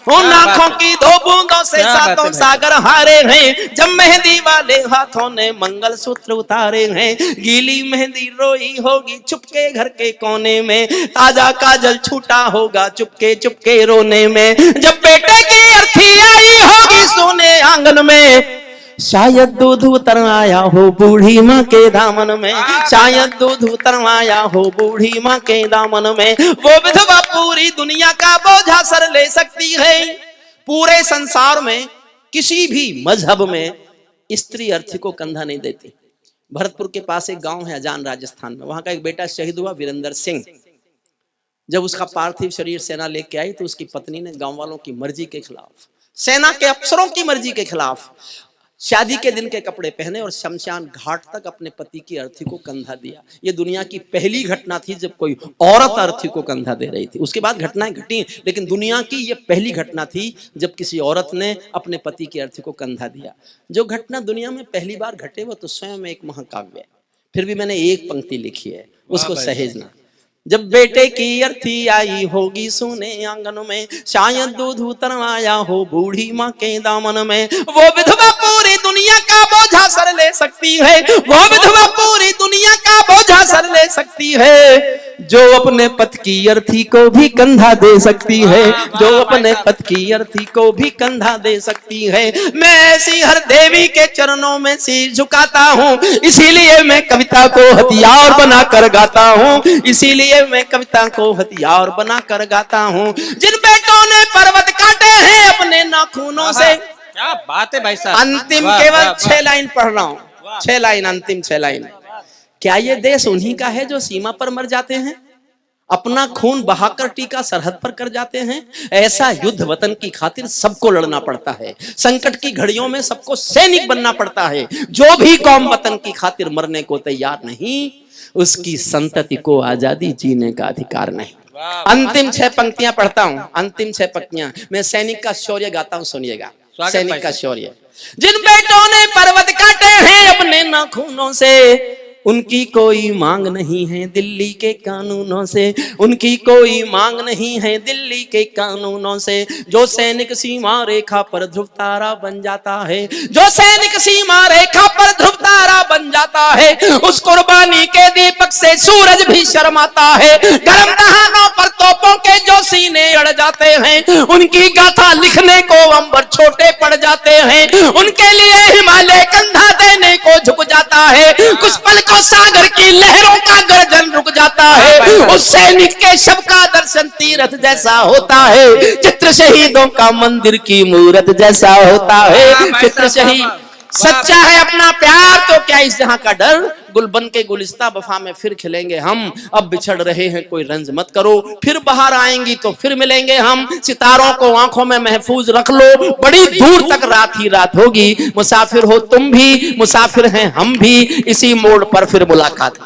उन आंखों की 2 बूंदों से 7 सागर हारे हैं, जब मेहंदी वाले हाथों ने मंगलसूत्र उतारे हैं, गीली मेहंदी रोई होगी चुपके घर के कोने में, ताजा काजल छूटा होगा चुपके चुपके रोने में, जब बेटे की अर्थी आई होगी सोने आंगन में, शायद दूध उतर आया हो बूढ़ी माँ के दामन में, शायद दूध उतर आया हो बूढ़ी माँ के दामन में, वो विधवा पूरी दुनिया का बोझा सर ले सकती है, पूरे संसार में किसी भी मजहब में स्त्री अर्थी को कंधा नहीं देती। भरतपुर के पास एक गांव है अजान राजस्थान में, वहां का एक बेटा शहीद हुआ वीरेंद्र सिंह। जब उसका पार्थिव शरीर सेना लेके आई तो उसकी पत्नी ने गांव वालों की मर्जी के खिलाफ, सेना के अफसरों की मर्जी के खिलाफ शादी के दिन के कपड़े पहने और शमशान घाट तक अपने पति की अर्थी को कंधा दिया। ये दुनिया की पहली घटना थी जब कोई औरत अर्थी को कंधा दे रही थी। उसके बाद घटनाएं घटी, लेकिन दुनिया की ये पहली घटना थी जब किसी औरत ने अपने पति की अर्थी को कंधा दिया। जो घटना दुनिया में पहली बार घटे वो तो स्वयं एक महाकाव्य है। फिर भी मैंने एक पंक्ति लिखी है, उसको सहेजना। जब बेटे की अर्थी आई होगी सोने आंगन में, शायद दूध उतरवाया हो बूढ़ी माँ के दामन में, वो विधवा पूरी दुनिया का बोझा सर ले सकती है, वो विधवा पूरी दुनिया का बोझा सर ले सकती है, जो अपने पति की अर्थी को भी कंधा दे सकती है, जो अपने पति की अर्थी को भी कंधा दे सकती है। मैं ऐसी हर देवी के चरणों में सिर झुकाता हूँ, इसीलिए मैं कविता को हथियार बनाकर गाता हूँ, इसीलिए मैं कविता को हथियार बनाकर गाता हूँ। जिन बेटों ने पर्वत काटे हैं अपने नाखूनों से, क्या बात है भाई साहब। अंतिम केवल 6 लाइन पढ़ रहा हूँ, 6 लाइन, अंतिम 6 लाइन। क्या ये देश उन्हीं का है जो सीमा पर मर जाते हैं, अपना खून बहाकर टीका सरहद पर कर जाते हैं? ऐसा युद्ध वतन की खातिर सबको लड़ना पड़ता है, संकट की घड़ियों में सबको सैनिक बनना पड़ता है। जो भी कौम वतन की खातिर मरने को तैयार नहीं, उसकी संतति को आजादी जीने का अधिकार नहीं। अंतिम 6 पंक्तियां पढ़ता हूं, अंतिम 6 पंक्तियां। मैं सैनिक का शौर्य गाता हूं, सुनिएगा, सैनिक का शौर्य। जिन बेटों ने पर्वत काटे हैं अपने नाखूनों से, उनकी कोई मांग नहीं है दिल्ली के कानूनों से, उनकी कोई मांग नहीं है दिल्ली के कानूनों से। जो सैनिक सीमा रेखा पर ध्रुव तारा बन जाता है, जो सैनिक सीमा रेखा पर ध्रुव तारा बन जाता है, उस कुर्बानी के दीपक से सूरज भी शर्माता है। गर्म दहानों पर तोपों के जो सीने अड़ जाते हैं, उनकी गाथा लिखने को अंबर छोटे पड़ जाते हैं, उनके लिए हिमालय कंधा देने को झुक जाता है। कुछ पल सागर की लहरों का गर्जन रुक जाता है, उस सैनिक के शव का दर्शन तीर्थ जैसा होता है, चित्र शहीदों का मंदिर की मूरत जैसा होता है। चित्र शहीद सच्चा है अपना प्यार, तो क्या इस जहां का डर। गुलबन के गुलिस्ता वफा में फिर खिलेंगे हम, अब बिछड़ रहे हैं कोई रंज मत करो, फिर बाहर आएंगी तो फिर मिलेंगे हम। सितारों को आंखों में महफूज रख लो, बड़ी दूर तक रात ही रात होगी। मुसाफिर हो तुम भी, मुसाफिर हैं हम भी, इसी मोड़ पर फिर मुलाकात।